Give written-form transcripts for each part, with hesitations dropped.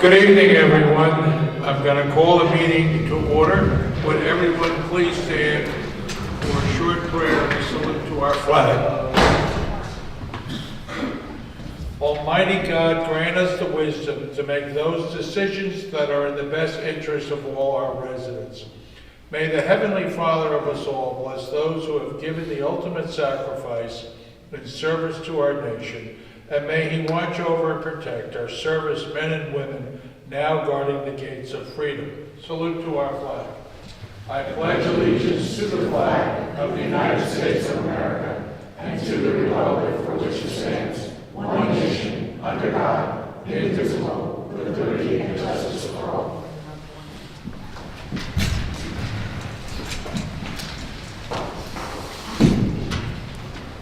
Good evening, everyone. I'm going to call the meeting to order. Would everyone please stand for a short prayer and a salute to our flag. Almighty God, grant us the wisdom to make those decisions that are in the best interest of all our residents. May the Heavenly Father of us all bless those who have given the ultimate sacrifice in service to our nation, and may He watch over and protect our servicemen and women now guarding the gates of freedom. Salute to our flag. I pledge allegiance to the flag of the United States of America and to the republic for which it stands, one nation, under God, indivisible, with liberty and justice for all.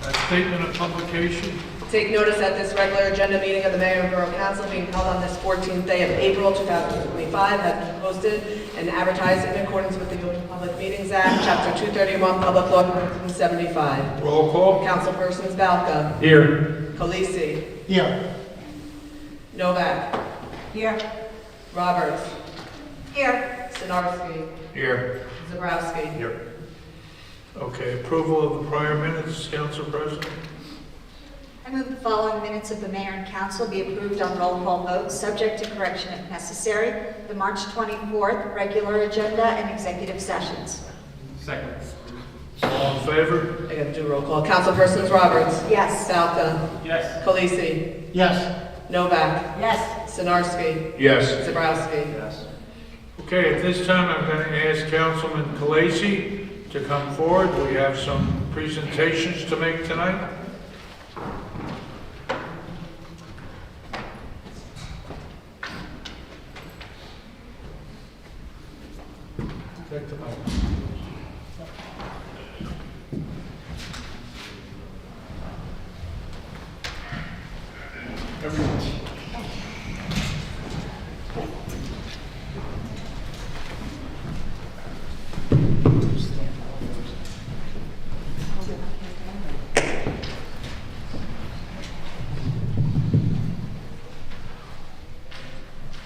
A statement of publication. Take notice that this regular agenda meeting of the Mayor and Borough Council being held on this 14th day of April 2025 has been posted and advertised in accordance with the Open Public Meetings Act, Chapter 231, Public Law 1975. Roll call. Councilpersons Balca. Here. Khaleesi. Here. Novak. Here. Roberts. Here. Sinarski. Here. Zabrowski. Here. Okay, approval of the prior minutes, Council President. I move the following minutes of the Mayor and Council be approved on roll call vote, subject to correction if necessary. The March 24th regular agenda and executive sessions. Second. All in favor? I got to do roll call. Councilpersons Roberts. Yes. Balca. Yes. Khaleesi. Yes. Novak. Yes. Sinarski. Yes. Zabrowski. Yes. Okay, at this time, I'm going to ask Councilman Khaleesi to come forward. We have some presentations to make tonight. Take the mic.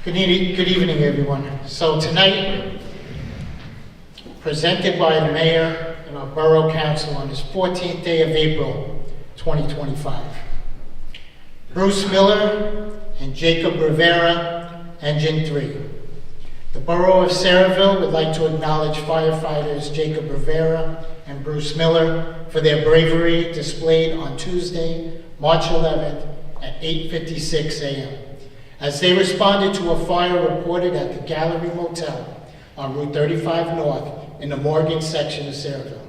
Good evening, everyone. So tonight, presented by the Mayor and our Borough Council on this 14th day of April, 2025. Bruce Miller and Jacob Rivera, Engine 3. The Borough of Sayreville would like to acknowledge firefighters Jacob Rivera and Bruce Miller for their bravery displayed on Tuesday, March 11th at 8:56 a.m. as they responded to a fire reported at the Gallery Motel on Route 35 North in the Morgan section of Sayreville.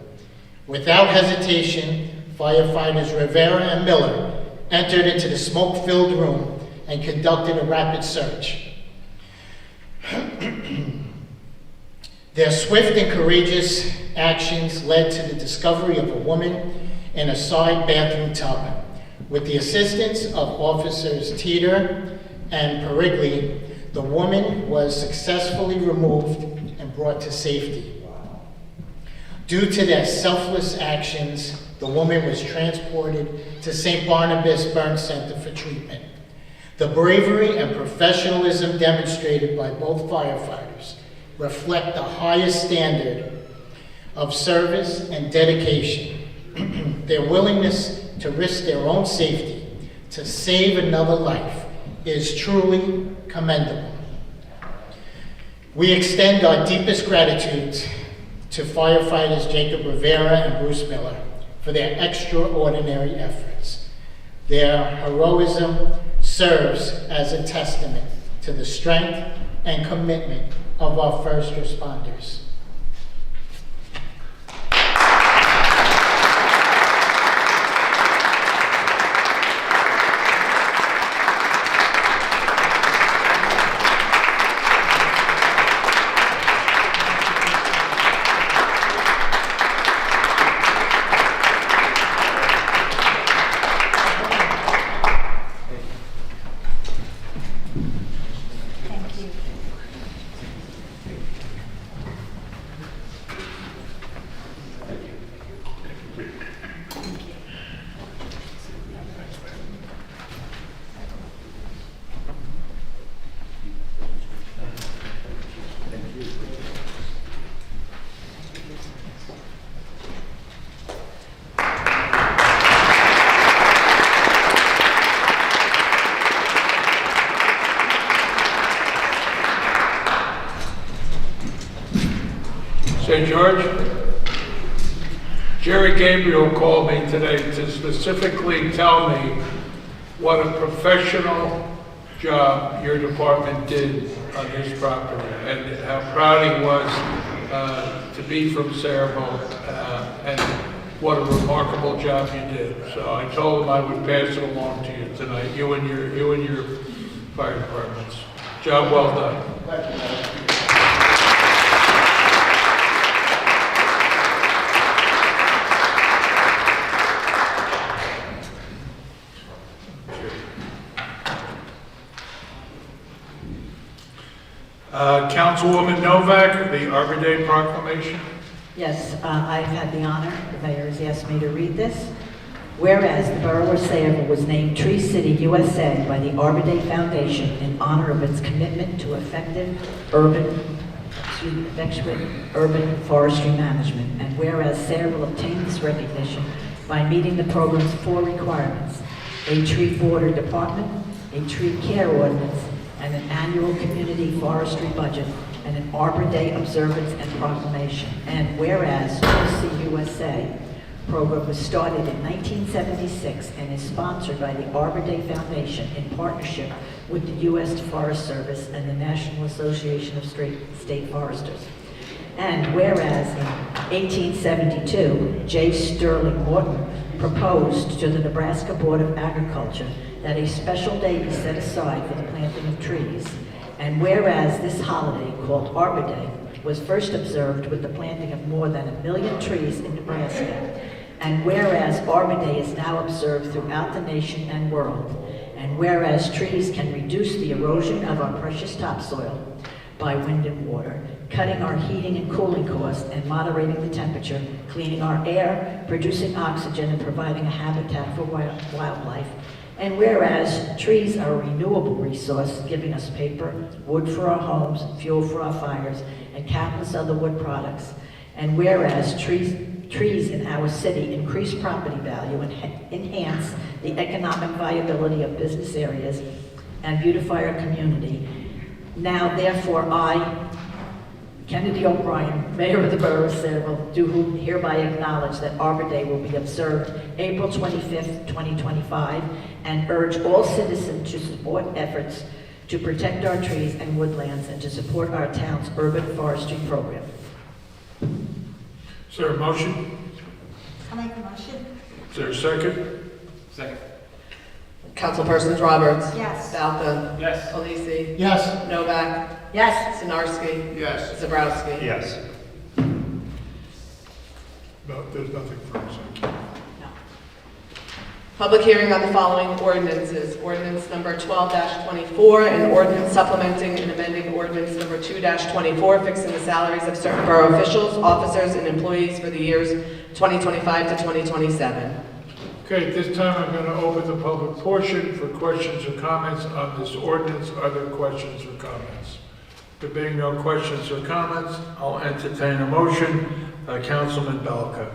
Without hesitation, firefighters Rivera and Miller entered into the smoke-filled room and conducted a rapid search. Their swift and courageous actions led to the discovery of a woman in a side bathroom tub. With the assistance of officers Teeter and Perigli, the woman was successfully removed and brought to safety. Due to their selfless actions, the woman was transported to St. Barnabas Burn Center for treatment. The bravery and professionalism demonstrated by both firefighters reflect the highest standard of service and dedication. Their willingness to risk their own safety to save another life is truly commendable. We extend our deepest gratitude to firefighters Jacob Rivera and Bruce Miller for their extraordinary efforts. Their heroism serves as a testament to the strength and commitment of our first responders. St. George? Jerry Gabriel called me today to specifically tell me what a professional job your department did on his property and how proud he was to be from Sayreville and what a remarkable job you did. So I told him I would pass it along to you tonight, you and your fire departments. Job well done. Thank you, Mayor. Councilwoman Novak, the Arbor Day proclamation. Yes, I've had the honor, the mayor has asked me to read this. Whereas the Borough of Sayreville was named Tree City USA by the Arbor Day Foundation in honor of its commitment to effective urban forestry management. And whereas Sayreville obtained this recognition by meeting the program's 4 requirements: a tree border department, a tree care ordinance, and an annual community forestry budget, and an Arbor Day observance and proclamation. And whereas TCUSA program was started in 1976 and is sponsored by the Arbor Day Foundation in partnership with the U.S. Forest Service and the National Association of State Foresters. And whereas in 1872, J. Sterling Morton proposed to the Nebraska Board of Agriculture that a special day be set aside for the planting of trees. And whereas this holiday, called Arbor Day, was first observed with the planting of more than 1 million trees in Nebraska. And whereas Arbor Day is now observed throughout the nation and world. And whereas trees can reduce the erosion of our precious topsoil by wind and water, cutting our heating and cooling costs and moderating the temperature, cleaning our air, producing oxygen, and providing a habitat for wildlife. And whereas trees are a renewable resource, giving us paper, wood for our homes, fuel for our fires, and countless other wood products. And whereas trees in our city increase property value and enhance the economic viability of business areas and beautify our community. Now, therefore, I, Kennedy O'Brien, Mayor of the Borough of Sayreville, do hereby acknowledge that Arbor Day will be observed April 25th, 2025, and urge all citizens to support efforts to protect our trees and woodlands and to support our town's urban forestry program. Is there a motion? I'll make a motion. Is there a second? Second. Councilpersons Roberts. Yes. Falco. Yes. Polisi. Yes. Novak. Yes. Sinarski. Yes. Zabrowski. Yes. No, there's nothing for a second. Public hearing on the following ordinances. Ordinance number 12-24, an ordinance supplementing and amending ordinance number 2-24, fixing the salaries of certain borough officials, officers, and employees for the years 2025 to 2027. Okay, at this time, I'm going to open the public portion for questions or comments on this ordinance. Are there questions or comments? There being no questions or comments, I'll entertain a motion. Councilman Belka.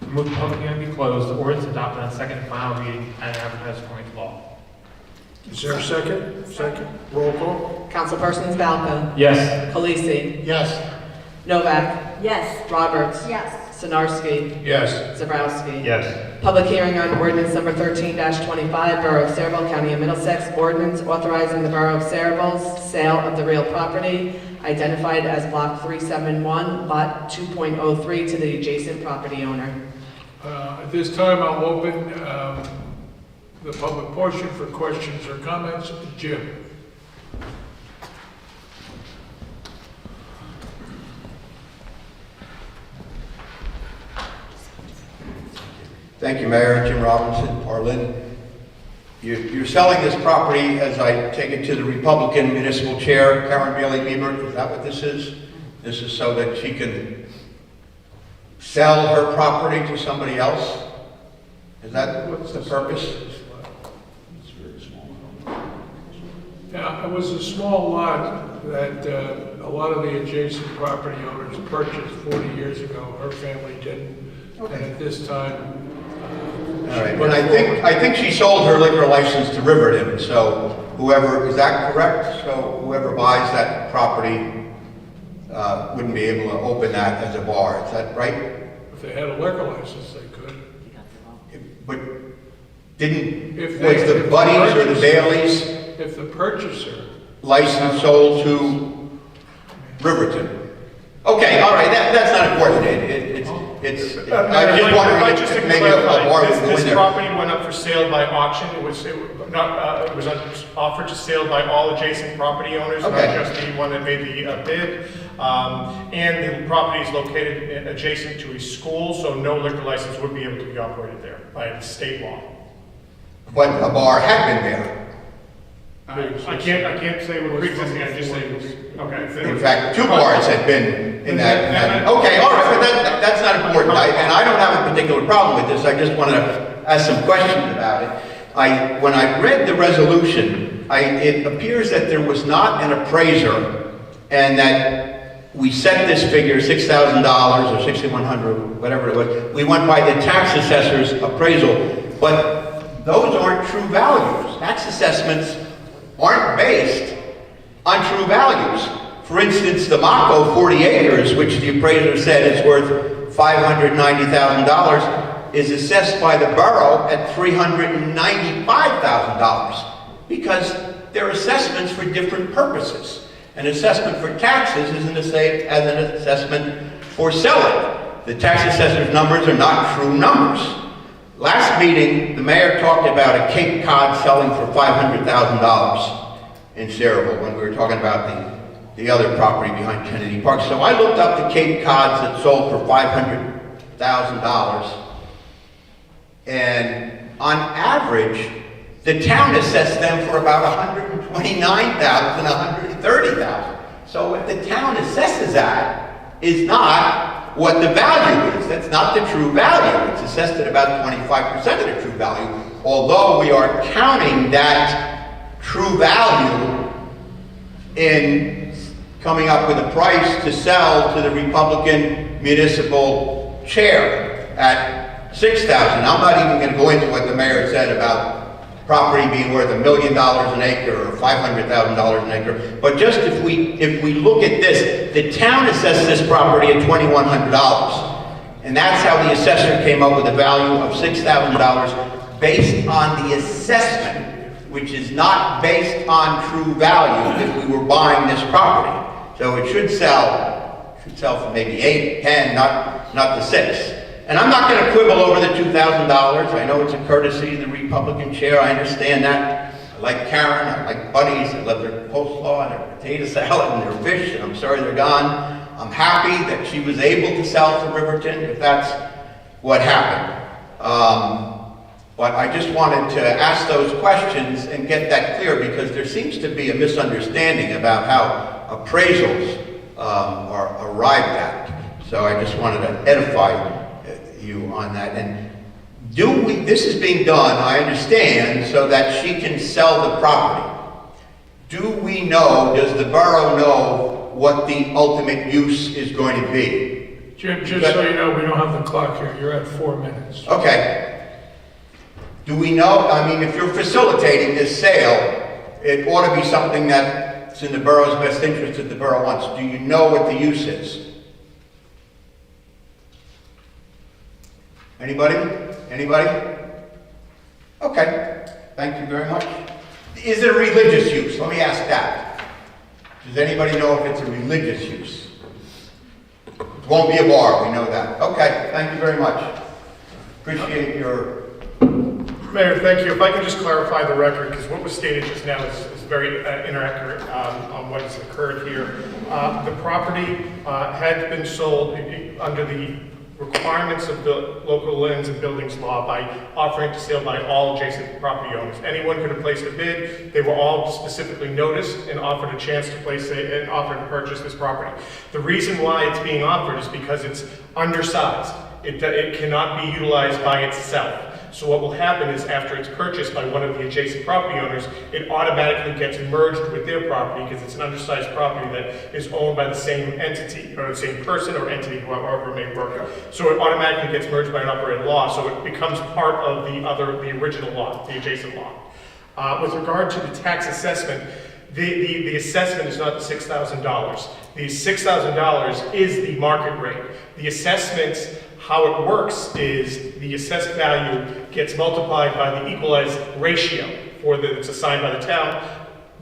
Move the public hearing be closed, the ordinance adopted on second and final reading and advertised according to law. Is there a second? Second. Roll call. Councilpersons Falco. Yes. Polisi. Yes. Novak. Yes. Roberts. Yes. Sinarski. Yes. Zabrowski. Yes. Public hearing on ordinance number 13-25, Borough of Sayreville, County of Middlesex, ordinance authorizing the Borough of Sayreville's sale of the real property identified as Block 371, Lot 2.03 to the adjacent property owner. At this time, I'll open the public portion for questions or comments. Jim. Thank you, Mayor. Jim Robinson, Arlen. You're selling this property, as I take it, to the Republican Municipal Chair, Karen Bailey Bieber. Is that what this is? This is so that she can sell her property to somebody else? Is that what's the purpose? Yeah, it was a small lot that a lot of the adjacent property owners purchased 40 years ago. Her family didn't. And at this time, All right, and I think she sold her liquor license to Riverton, so whoever, is that correct? So whoever buys that property wouldn't be able to open that as a bar, is that right? If they had a liquor license, they could. But didn't, If was the Buddies or the Baileys If the purchaser, license sold to Riverton? Okay, all right, that's not important. I was just wondering if maybe a bar would go in This there. property went up for sale by auction. It was offered to sale by all adjacent property owners, not Okay. just the one that made the bid. And the property is located adjacent to a school, so no liquor license would be able to be operated there by state law. But a bar had been there. I can't say what pre-existing, I just say it was, okay. In fact, 2 bars had been in that. Okay, all right, but that's not important. And I don't have a particular problem with this. I just wanted to ask some questions about it. When I read the resolution, it appears that there was not an appraiser and that we set this figure, $6,000 or $6,100, whatever it was. We went by the tax assessor's appraisal, but those aren't true values. Tax assessments aren't based on true values. For instance, the Mako 40 acres, which the appraiser said is worth $590,000, is assessed by the borough at $395,000 because they're assessments for different purposes. An assessment for taxes isn't the same as an assessment for selling. The tax assessor's numbers are not true numbers. Last meeting, the mayor talked about a Cape Cod selling for $500,000 in Sayreville when we were talking about the other property behind Kennedy Park. So I looked up the Cape Cods that sold for $500,000, and on average, the town assessed them for about $129,000, $130,000. So what the town assesses at is not what the value is. That's not the true value. It's assessed at about 25% of the true value, although we are counting that true value in coming up with a price to sell to the Republican municipal chair at $6,000. I'm not even going to go into what the mayor said about property being worth $1 million an acre or $500,000 an acre. But just if we look at this, the town assessed this property at $2,100. And that's how the assessor came up with a value of $6,000 based on the assessment, which is not based on true value if we were buying this property. So it should sell for maybe 8, 10, not the 6. And I'm not going to quibble over the $2,000. I know it's a courtesy to the Republican chair. I understand that. I like Karen. I like Buddies. I love their coleslaw and their potato salad and their fish. And I'm sorry they're gone. I'm happy that she was able to sell to Riverton, if that's what happened. But I just wanted to ask those questions and get that clear because there seems to be a misunderstanding about how appraisals are arrived at. So I just wanted to edify you on that. And this is being done, I understand, so that she can sell the property. Do we know, does the borough know what the ultimate use is going to be? Jim, just so you know, we don't have the clock here. You're at 4 minutes. Okay. Do we know, I mean, if you're facilitating this sale, it ought to be something that's in the borough's best interest that the borough wants. Do you know what the use is? Anybody? Anybody? Okay, thank you very much. Is it a religious use? Let me ask that. Does anybody know if it's a religious use? It won't be a bar, we know that. Okay, thank you very much. Appreciate your... Mayor, thank you. If I can just clarify the record, because what was stated just now is very inaccurate on what has occurred here. The property had been sold under the requirements of the local lands and buildings law by offering to sale by all adjacent property owners. Anyone could have placed a bid. They were all specifically noticed and offered a chance to place an offer to purchase this property. The reason why it's being offered is because it's undersized. It cannot be utilized by itself. So what will happen is after it's purchased by one of the adjacent property owners, it automatically gets merged with their property because it's an undersized property that is owned by the same entity or the same person or entity, however it may work. So it automatically gets merged by an operating law, so it becomes part of the original law, the adjacent law. With regard to the tax assessment, the assessment is not the $6,000. The $6,000 is the market rate. The assessments, how it works is the assessed value gets multiplied by the equalized ratio that's assigned by the town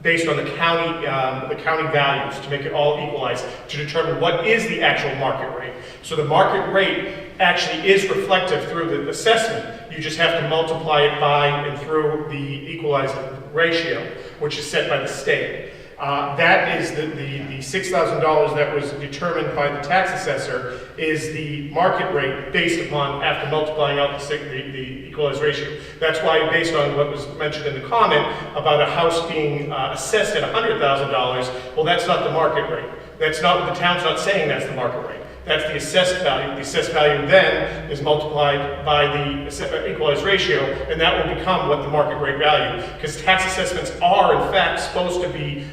based on the county values to make it all equalized to determine what is the actual market rate. So the market rate actually is reflective through the assessment. You just have to multiply it by and through the equalized ratio, which is set by the state. That is the $6,000 that was determined by the tax assessor is the market rate based upon after multiplying out the equalized ratio. That's why, based on what was mentioned in the comment about a house being assessed at $100,000, well, that's not the market rate. That's not, the town's not saying that's the market rate. That's the assessed value. The assessed value then is multiplied by the equalized ratio, and that will become what the market rate value, because tax assessments are, in fact, supposed to be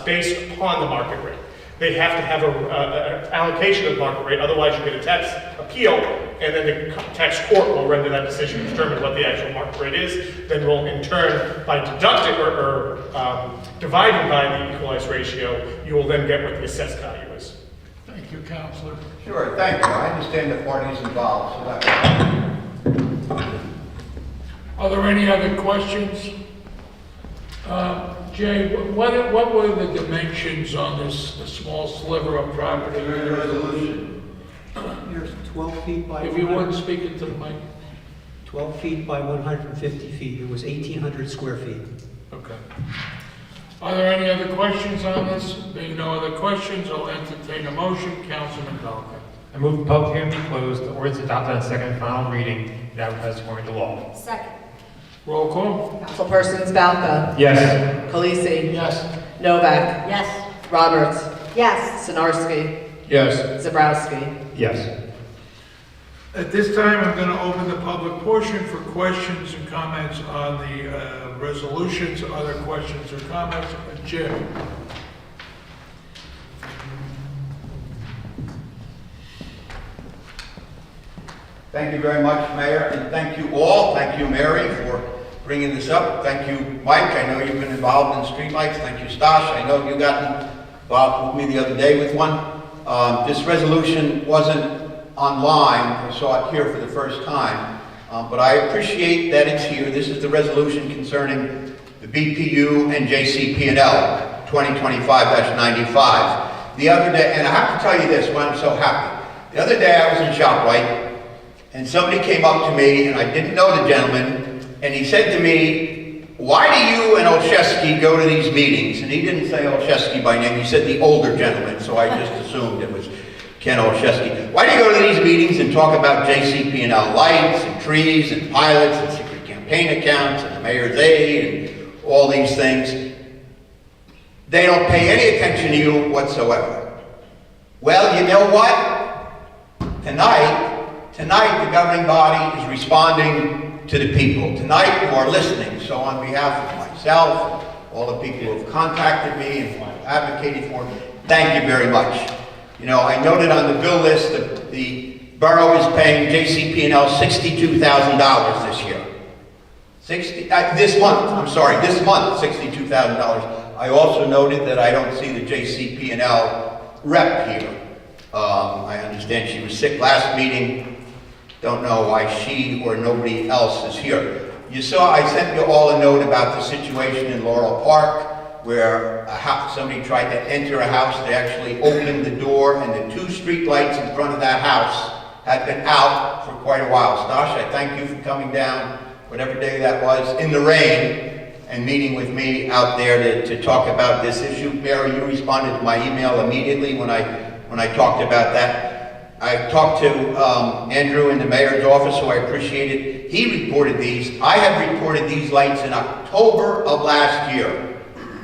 based upon the market rate. They have to have an allocation of the market rate, otherwise you get a tax appeal, and then the tax court will render that decision to determine what the actual market rate is. Then we'll, in turn, by deducting or dividing by the equalized ratio, you will then get what the assessed value is. Thank you, Counselor. Sure, thank you. I understand the parties involved, so that's... Are there any other questions? Jay, what were the dimensions on this small sliver of property? resolution. There's 12 feet by If you wouldn't speak into the mic. 12 feet by 150 feet. It was 1,800 square feet. Okay. Are there any other questions on this? Being no other questions, I'll entertain a motion. Councilman Falcon. I move the public hearing be closed, the ordinance adopted on second and final reading, and advertised according to law. Second. Roll call. Councilperson Zbalka. Yes. Khaleesi. Yes. Novak. Yes. Roberts. Yes. Sinarski. Yes. Zabrowski. Yes. At this time, I'm going to open the public portion for questions and comments on the resolutions. Other questions or comments? Jim. Thank you very much, Mayor, and thank you all. Thank you, Mary, for bringing this up. Thank you, Mike. I know you've been involved in streetlights. Thank you, Stash. I know you got involved with me the other day with one. This resolution wasn't online. I saw it here for the first time, but I appreciate that it's here. This is the resolution concerning the BPU and JCP&L 2025-95. The other day, and I have to tell you this, why I'm so happy. The other day I was in ShopRite, and somebody came up to me, and I didn't know the gentleman, and he said to me, "Why do you and Olszewski go to these meetings?" And he didn't say Olszewski by name, he said the older gentleman, so I just assumed it was Ken Olszewski. "Why do you go to these meetings and talk about JCP&L lights and trees and pilots and secret campaign accounts and the mayor's aide and all these things? They don't pay any attention to you whatsoever." Well, you know what? Tonight the governing body is responding to the people. Tonight you are listening. So on behalf of myself, all the people who have contacted me and who I've advocated for, thank you very much. You know, I noted on the bill list that the borough is paying JCP&L $62,000 this year. This month, $62,000. I also noted that I don't see the JCP&L rep here. I understand she was sick last meeting. Don't know why she or nobody else is here. You saw, I sent you all a note about the situation in Laurel Park, where somebody tried to enter a house. They actually opened the door, and the two street lights in front of that house had been out for quite a while. Stash, I thank you for coming down, whatever day that was, in the rain, and meeting with me out there to talk about this issue. Mary, you responded to my email immediately when I talked about that. I talked to Andrew in the mayor's office, who I appreciated. He reported these. I had reported these lights in October of last year.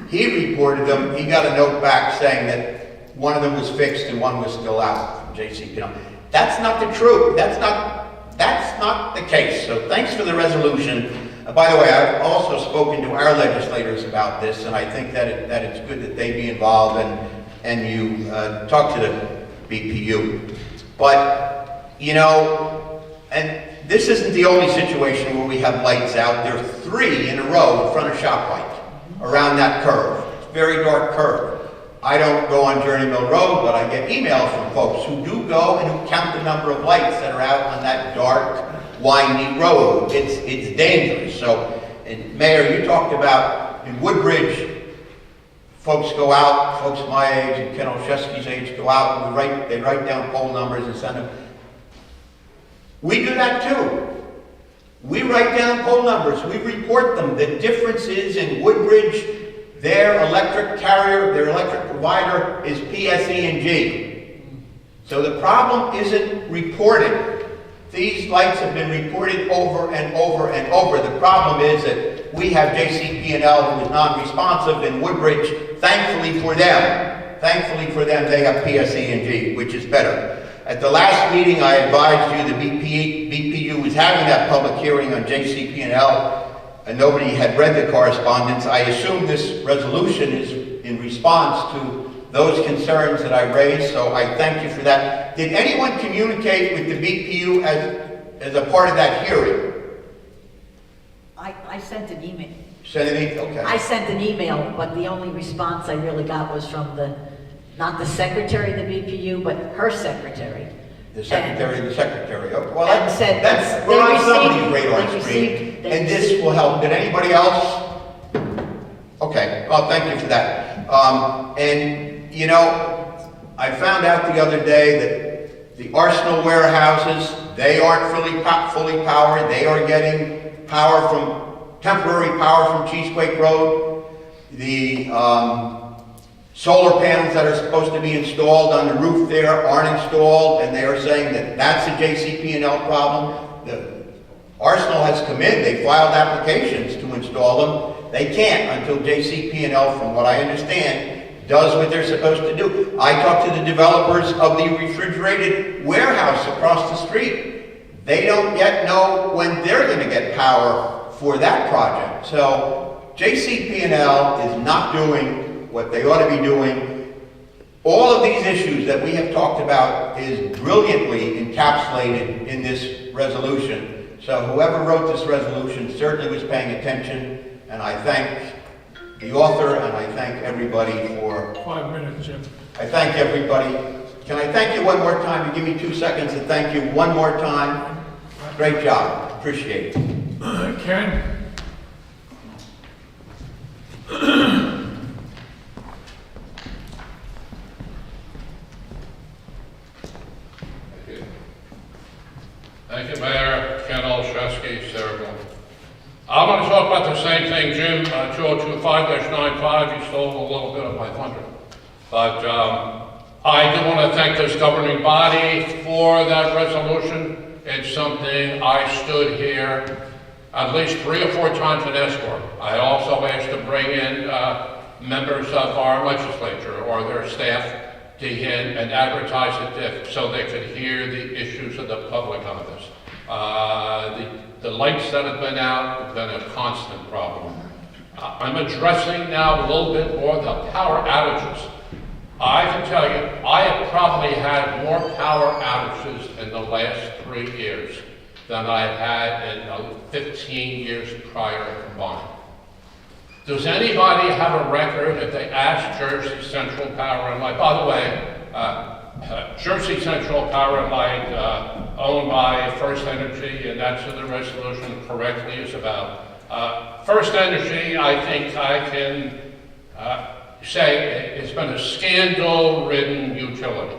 He reported them. He got a note back saying that one of them was fixed and one was still out from JCP&L. That's not the truth. That's not the case. So thanks for the resolution. By the way, I've also spoken to our legislators about this, and I think that it's good that they be involved and you talk to the BPU. But, you know, and this isn't the only situation where we have lights out. There are 3 in a row in front of ShopRite around that curve. It's a very dark curve. I don't go on Journey Mill Road, but I get emails from folks who do go and who count the number of lights that are out on that dark, windy road. It's dangerous. So, and Mayor, you talked about in Woodbridge, folks go out, folks my age and Ken Olszewski's age go out and they write down poll numbers and send them. We do that too. We write down poll numbers, we report them. The difference is in Woodbridge, their electric carrier, their electric provider is PSE&G. So the problem isn't reported. These lights have been reported over and over and over. The problem is that we have JCP&L who is non-responsive in Woodbridge. Thankfully for them, they have PSE&G, which is better. At the last meeting, I advised you the BPU was having that public hearing on JCP&L, and nobody had read the correspondence. I assume this resolution is in response to those concerns that I raised, so I thank you for that. Did anyone communicate with the BPU as a part of that hearing? I sent an email. Sent an email? Okay. I sent an email, but the only response I really got was from not the secretary of the BPU, but her secretary. The secretary of the secretary. Oh, well, And said that's they we're on received- somebody's radar they screen, received- they and this received- will help. Did anybody else? Okay, well, thank you for that. And, you know, I found out the other day that the Arsenal warehouses, they aren't fully powered. They are getting temporary power from Cheesequake Road. The solar panels that are supposed to be installed on the roof there aren't installed, and they are saying that that's a JCP&L problem. The Arsenal has come in, they filed applications to install them. They can't until JCP&L, from what I understand, does what they're supposed to do. I talked to the developers of the refrigerated warehouse across the street. They don't yet know when they're going to get power for that project. So JCP&L is not doing what they ought to be doing. All of these issues that we have talked about is brilliantly encapsulated in this resolution. So whoever wrote this resolution certainly was paying attention, and I thank the author and I thank everybody for... 5 minutes, Jim. I thank everybody. Can I thank you one more time? You give me 2 seconds to thank you one more time. Great job. Appreciate it. Ken? Thank you, Mayor. Ken Olszewski, Sayreville. I want to talk about the same thing, Jim. 2025-95, you stole a little bit of my thunder. But I do want to thank this governing body for that resolution. It's something I stood here at least 3 or 4 times and asked for. I also asked to bring in members of our legislature or their staff to in and advertise it so they could hear the issues of the public on this. The lights that have been out have been a constant problem. I'm addressing now a little bit more the power outages. I can tell you, I have probably had more power outages in the last 3 years than I've had in the 15 years prior combined. Does anybody have a record if they ask Jersey Central Power and Light? By the way, Jersey Central Power and Light, owned by First Energy, and that's what the resolution correctly is about. First Energy, I think I can say it's been a scandal-ridden utility.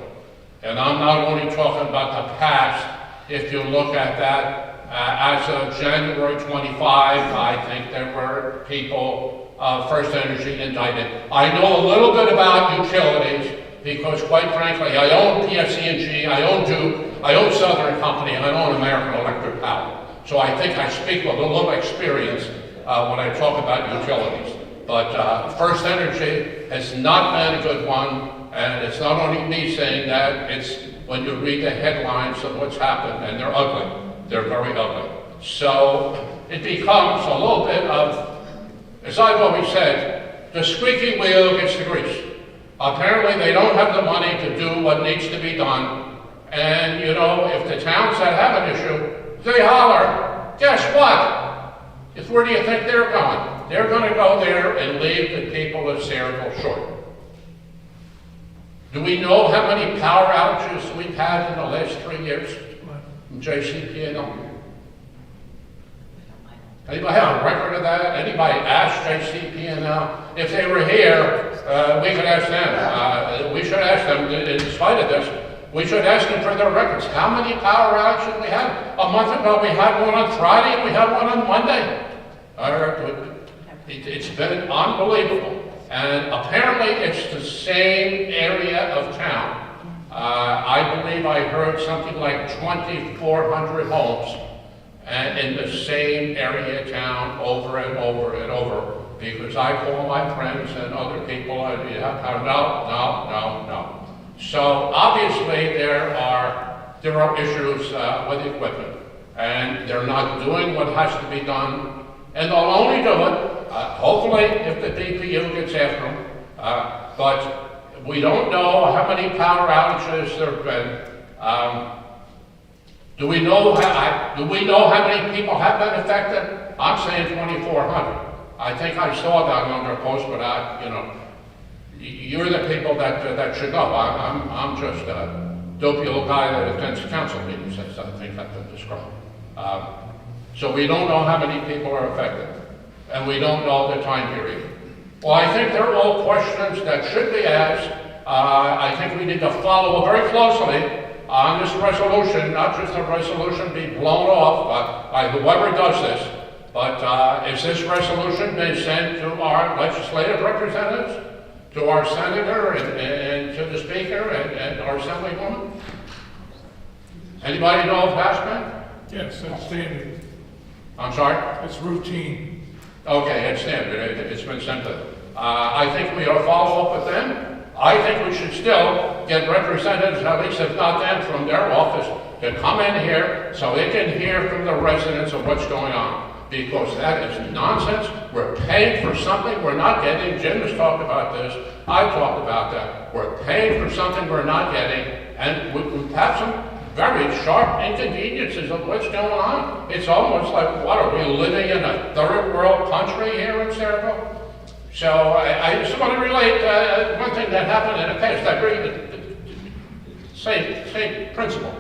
And I'm not only talking about the past. If you look at that, as of January 25, I think there were people, First Energy indicted. I know a little bit about utilities because, quite frankly, I own PSE&G, I own Duke, I own Southern Company, and I own American Electric Power. So I think I speak with a little experience when I talk about utilities. But First Energy has not been a good one, and it's not only me saying that, it's when you read the headlines of what's happened, and they're ugly. They're very ugly. So it becomes a little bit of, as I've always said, the squeaky wheel gets the grease. Apparently they don't have the money to do what needs to be done. And you know, if the towns that have an issue, they holler, guess what? Where do you think they're going? They're going to go there and leave the people of Sayreville short. Do we know how many power outages we've had in the last 3 years in JCP&L? Anybody have a record of that? Anybody ask JCP&L? If they were here, we could ask them. We should ask them, in spite of this, we should ask them for their records. How many power outages we had? A month ago, we had one on Friday, and we had one on Monday. It's been unbelievable. And apparently, it's the same area of town. I believe I heard something like 2,400 homes and in the same area of town over and over and over, because I call my friends and other people, no. So obviously there are issues with equipment, and they're not doing what has to be done, and they'll only do it, hopefully, if the DPU gets after them, but we don't know how many power outages there have been. Do we know how many people have been affected? I'm saying 2,400. I think I saw that on their post, but you're the people that should know. I'm just a dopey old guy that attends council meetings, as I think I've been described. So we don't know how many people are affected, and we don't know the time period. Well, I think they're all questions that should be asked. I think we need to follow very closely on this resolution, not just the resolution be blown off by whoever does this, but is this resolution been sent to our legislative representatives, to our senator, and to the speaker, and our assemblywoman? Anybody know if that's been? Yes, that's standard. I'm sorry? It's routine. Okay, it's standard. It's been sent to them. I think we ought to follow up with them. I think we should still get representatives, at least if not them, from their office to come in here so they can hear from the residents of what's going on. Because that is nonsense. We're paying for something we're not getting. Jim has talked about this. I've talked about that. We're paying for something we're not getting, and we have some very sharp inconveniences of what's going on. It's almost like, what, are we living in a third world country here in Sayreville? So I just want to relate one thing that happened in the past. I agree with the same principle.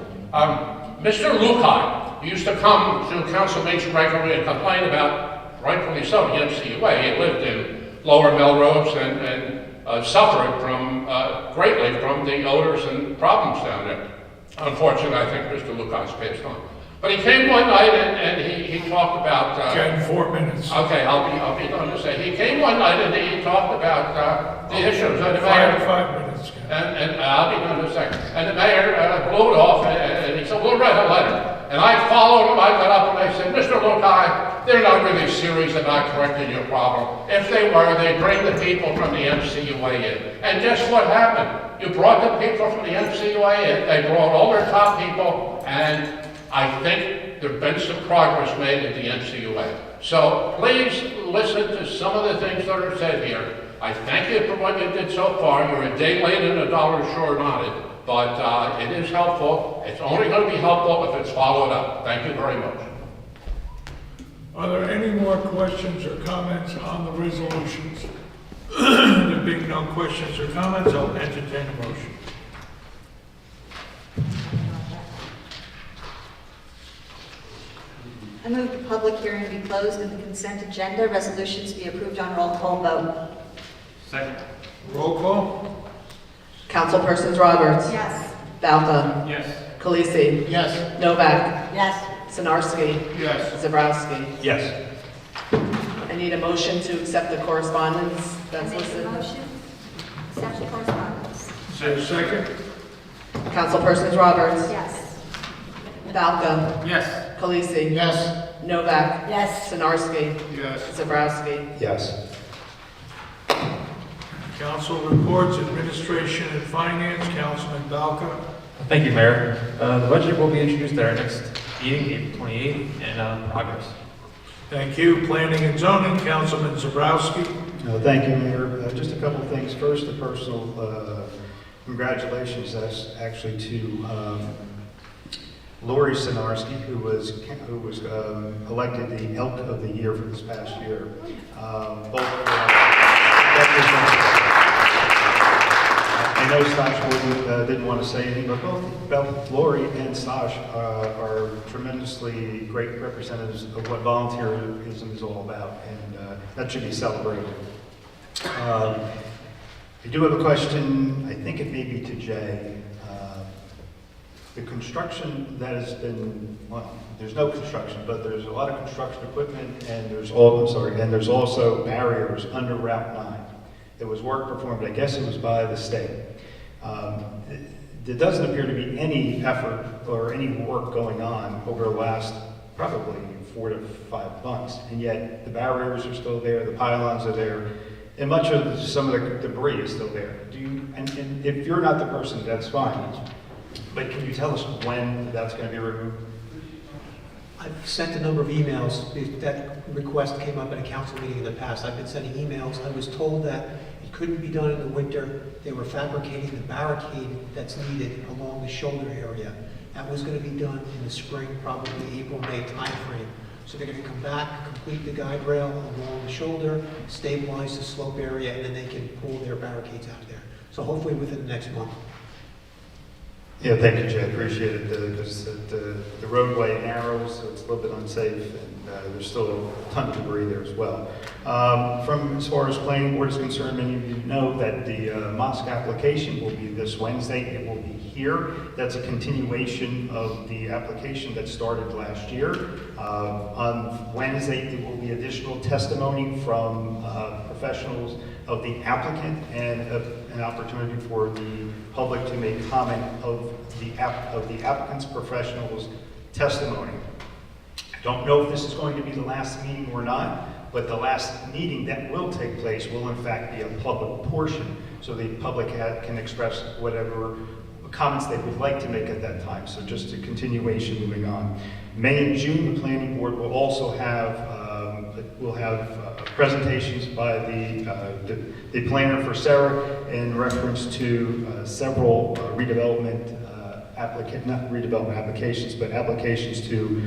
Mr. Lukai used to come to council meetings regularly and complain about, rightfully so, the MCUA. He lived in Lower Melrose and suffered greatly from the odors and problems down there. Unfortunately, I think Mr. Lukai's passed on. But he came one night and he talked about... 4 minutes. Okay, I'll be done to say. He came one night and he talked about the issues of the mayor. 5 minutes. And I'll be done in a second. And the mayor blew it off and he said, we'll write a letter. And I followed him, I got up and I said, Mr. Lukai, they're not really serious about correcting your problem. If they were, they'd bring the people from the MCUA in. And guess what happened? You brought the people from the MCUA in, they brought all their top people, and I think there's been some progress made at the MCUA. So please listen to some of the things that are said here. I thank you for what you did so far. You're a day late and $1 short on it, but it is helpful. It's only going to be helpful if it's followed up. Thank you very much. Are there any more questions or comments on the resolutions? There being no questions or comments, I'll entertain a motion. I move the public hearing be closed and the consent agenda resolutions be approved on roll call vote. Second. Roll call? Councilpersons Roberts. Yes. Balca. Yes. Khaleesi. Yes. Novak. Yes. Sinarski. Yes. Zabrowski. Yes. I need a motion to accept the correspondence that's Make listed. the motion. Accept the correspondence. Is there a second? Councilpersons Roberts. Yes. Balca. Yes. Khaleesi. Yes. Novak. Yes. Sinarski. Yes. Zabrowski. Yes. Council reports, administration and finance, Councilman Balca. Thank you, Mayor. The budget will be introduced at our next meeting, April 28th, and progress. Thank you. Planning and zoning, Councilman Zabrowski. Thank you, Mayor. Just a couple of things. First, a personal congratulations actually to Lori Sinarski, who was elected the Elk of the Year for this past year. Both I know Stosh didn't want to say anything, but both Lori and Stosh are tremendously great representatives of what volunteerism is all about, and that should be celebrated. I do have a question, I think it may be to Jay. The construction that has been, well, there's no construction, but there's a lot of construction equipment, and there's also barriers under Route 9. There was work performed, I guess it was by the state. There doesn't appear to be any effort or any work going on over the last probably 4 to 5 months, and yet the barriers are still there, the pylons are there, and much of some of the debris is still there. And if you're not the person, that's fine. But can you tell us when that's going to be removed? I've sent a number of emails. That request came up at a council meeting in the past. I've been sending emails. I was told that it couldn't be done in the winter. They were fabricating the barricade that's needed along the shoulder area. That was going to be done in the spring, probably April, May timeframe. So they're going to come back, complete the guide rail along the shoulder, stabilize the slope area, and then they can pull their barricades out of there. So hopefully within the next month. Yeah, thank you, Jay. I appreciate it, because the roadway narrows, so it's a little bit unsafe, and there's still a ton of debris there as well. From as far as planning board is concerned, many of you know that the mosque application will be this Wednesday. It will be here. That's a continuation of the application that started last year. On Wednesday, there will be additional testimony from professionals of the applicant and an opportunity for the public to make comment of the applicant's professionals' testimony. I don't know if this is going to be the last meeting or not, but the last meeting that will take place will in fact be a public portion, so the public can express whatever comments they would like to make at that time. So just a continuation moving on. May and June, the planning board will also have presentations by the planner for Sarah in reference to several not redevelopment applications, but applications to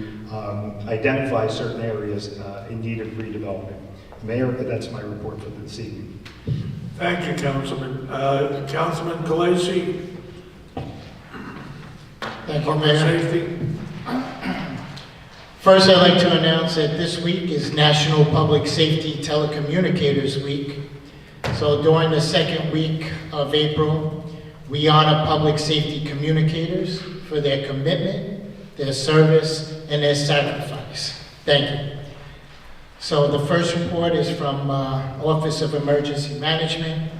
identify certain areas in need of redevelopment. Mayor, that's my report for this evening. Thank you, Councilman. Councilman Khaleesi. Thank you, Public Mayor. Safety. First, I'd like to announce that this week is National Public Safety Telecommunicators Week. So during the second week of April, we honor public safety communicators for their commitment, their service, and their sacrifice. Thank you. So the first report is from Office of Emergency Management.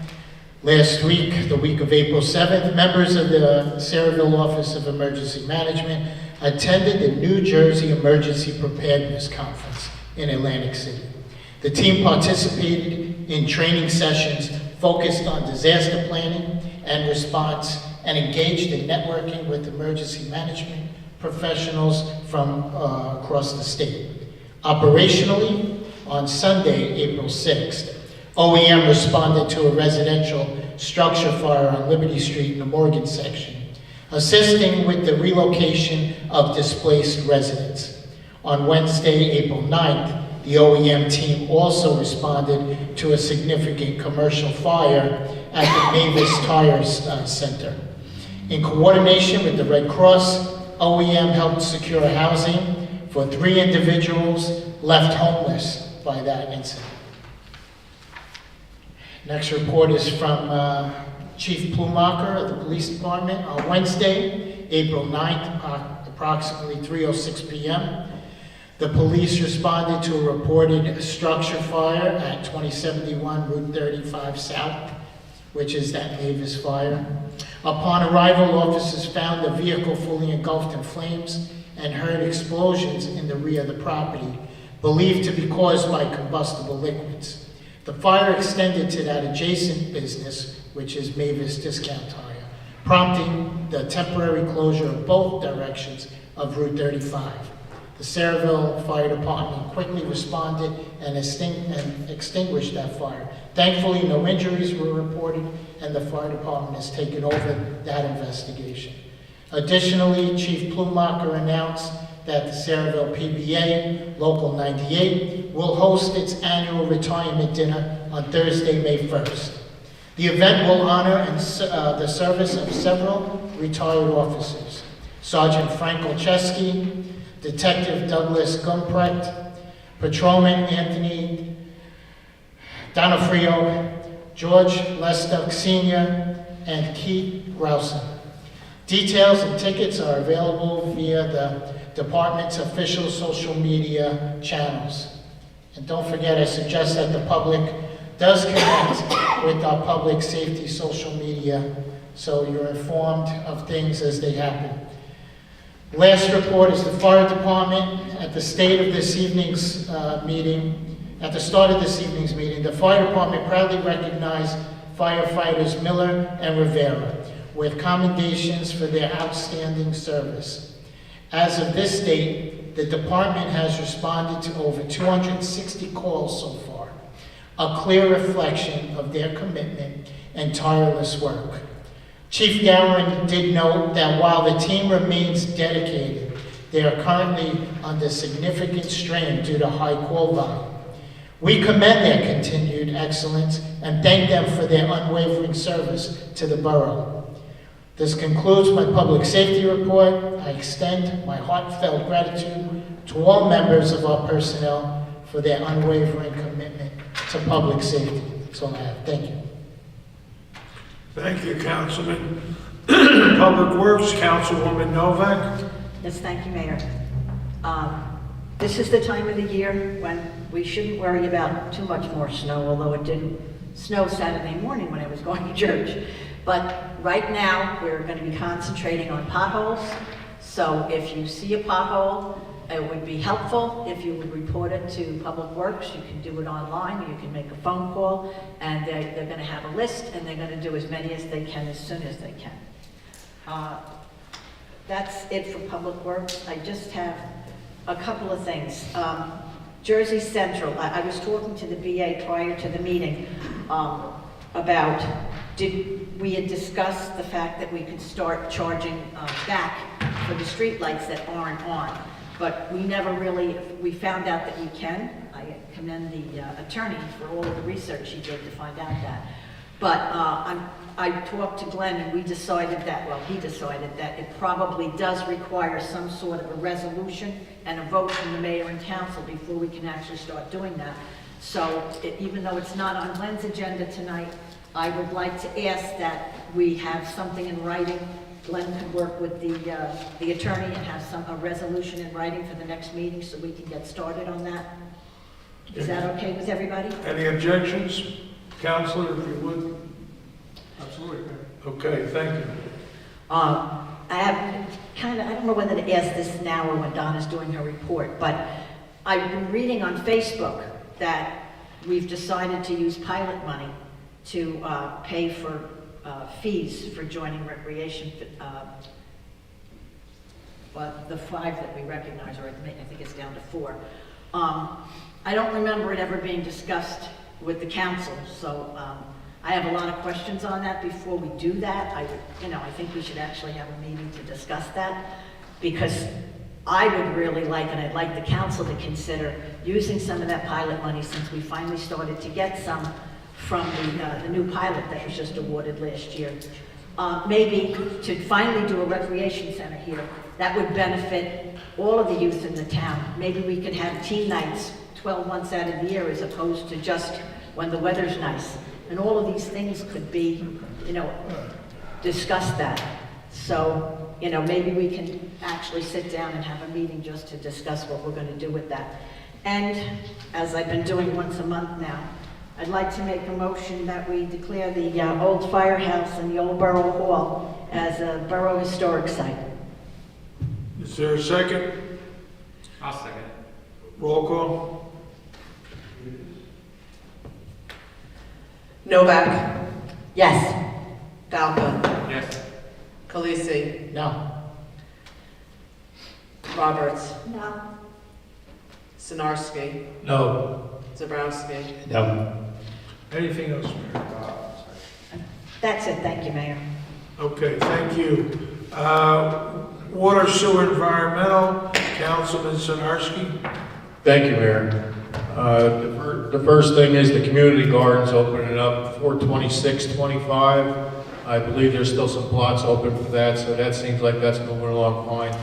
Last week, the week of April 7th, members of the Sayreville Office of Emergency Management attended the New Jersey Emergency Preparedness Conference in Atlantic City. The team participated in training sessions focused on disaster planning and response and engaged in networking with emergency management professionals from across the state. Operationally, on Sunday, April 6th, OEM responded to a residential structure fire on Liberty Street in the Morgan section, assisting with the relocation of displaced residents. On Wednesday, April 9th, the OEM team also responded to a significant commercial fire at the Mavis Tire Center. In coordination with the Red Cross, OEM helped secure housing for 3 individuals left homeless by that incident. Next report is from Chief Plumacher of the Police Department. On Wednesday, April 9th, approximately 3:06 p.m., the police responded to a reported structure fire at 2071 Route 35 South, which is that Mavis fire. Upon arrival, officers found the vehicle fully engulfed in flames and heard explosions in the rear of the property, believed to be caused by combustible liquids. The fire extended to that adjacent business, which is Mavis Discount Tire, prompting the temporary closure of both directions of Route 35. The Sayreville Fire Department quickly responded and extinguished that fire. Thankfully, no injuries were reported, and the fire department has taken over that investigation. Additionally, Chief Plumacher announced that the Sayreville PBA, Local 98, will host its annual retirement dinner on Thursday, May 1st. The event will honor the service of several retired officers: Sergeant Frank Olszewski, Detective Douglas Gumprecht, Patrolman Anthony Donofrio, George Lestuck Sr., and Keith Grausen. Details and tickets are available via the department's official social media channels. And don't forget, I suggest that the public does connect with our public safety social media so you're informed of things as they happen. Last report is the fire department. At the start of this evening's meeting, the fire department proudly recognized firefighters Miller and Rivera with commendations for their outstanding service. As of this date, the department has responded to over 260 calls so far, a clear reflection of their commitment and tireless work. Chief Gowan did note that while the team remains dedicated, they are currently under significant strain due to high call volume. We commend their continued excellence and thank them for their unwavering service to the borough. This concludes my public safety report. I extend my heartfelt gratitude to all members of our personnel for their unwavering commitment to public safety. That's all I have. Thank you. Thank you, Councilman. Public Works, Councilwoman Novak. Yes, thank you, Mayor. This is the time of the year when we shouldn't worry about too much more snow, although it didn't snow Saturday morning when I was going to church. But right now, we're going to be concentrating on potholes. So if you see a pothole, it would be helpful if you would report it to Public Works. You can do it online, or you can make a phone call, and they're going to have a list, and they're going to do as many as they can as soon as they can. That's it for Public Works. I just have a couple of things. Jersey Central, I was talking to the VA prior to the meeting about, we had discussed the fact that we could start charging back for the street lights that aren't on. But we never really, we found out that we can. I commend the attorney for all of the research he did to find out that. But I talked to Glenn and we decided that, well, he decided that it probably does require some sort of a resolution and a vote from the mayor and council before we can actually start doing that. So even though it's not on Glenn's agenda tonight, I would like to ask that we have something in writing. Glenn could work with the attorney and have a resolution in writing for the next meeting so we can get started on that. Is that okay with everybody? Any objections? Counselor, if you would. Absolutely. Okay, thank you. I don't know whether to ask this now or when Donna's doing her report, but I've been reading on Facebook that we've decided to use pilot money to pay for fees for joining recreation, but the 5 that we recognize, or I think it's down to 4. I don't remember it ever being discussed with the council, so I have a lot of questions on that. Before we do that, I think we should actually have a meeting to discuss that, because I would really like, and I'd like the council to consider using some of that pilot money, since we finally started to get some from the new pilot that was just awarded last year. Maybe to finally do a recreation center here, that would benefit all of the youth in the town. Maybe we could have teen nights 12 months out of the year as opposed to just when the weather's nice. And all of these things could be, discuss that. So, maybe we can actually sit down and have a meeting just to discuss what we're going to do with that. And as I've been doing once a month now, I'd like to make a motion that we declare the old firehouse and the old Borough Hall as a Borough Historic Site. Is there a second? I'll second. Roll call. Novak. Yes. Falco. Yes. Khaleesi. No. Roberts. No. Sinarski. No. Zabrowski. No. Anything else, Mayor? That's it. Thank you, Mayor. Okay, thank you. Water, Sewer, Environmental, Councilman Sinarski. Thank you, Mayor. The first thing is the community gardens opening up 4/26/25. I believe there's still some plots open for that, so that seems like that's moving along fine.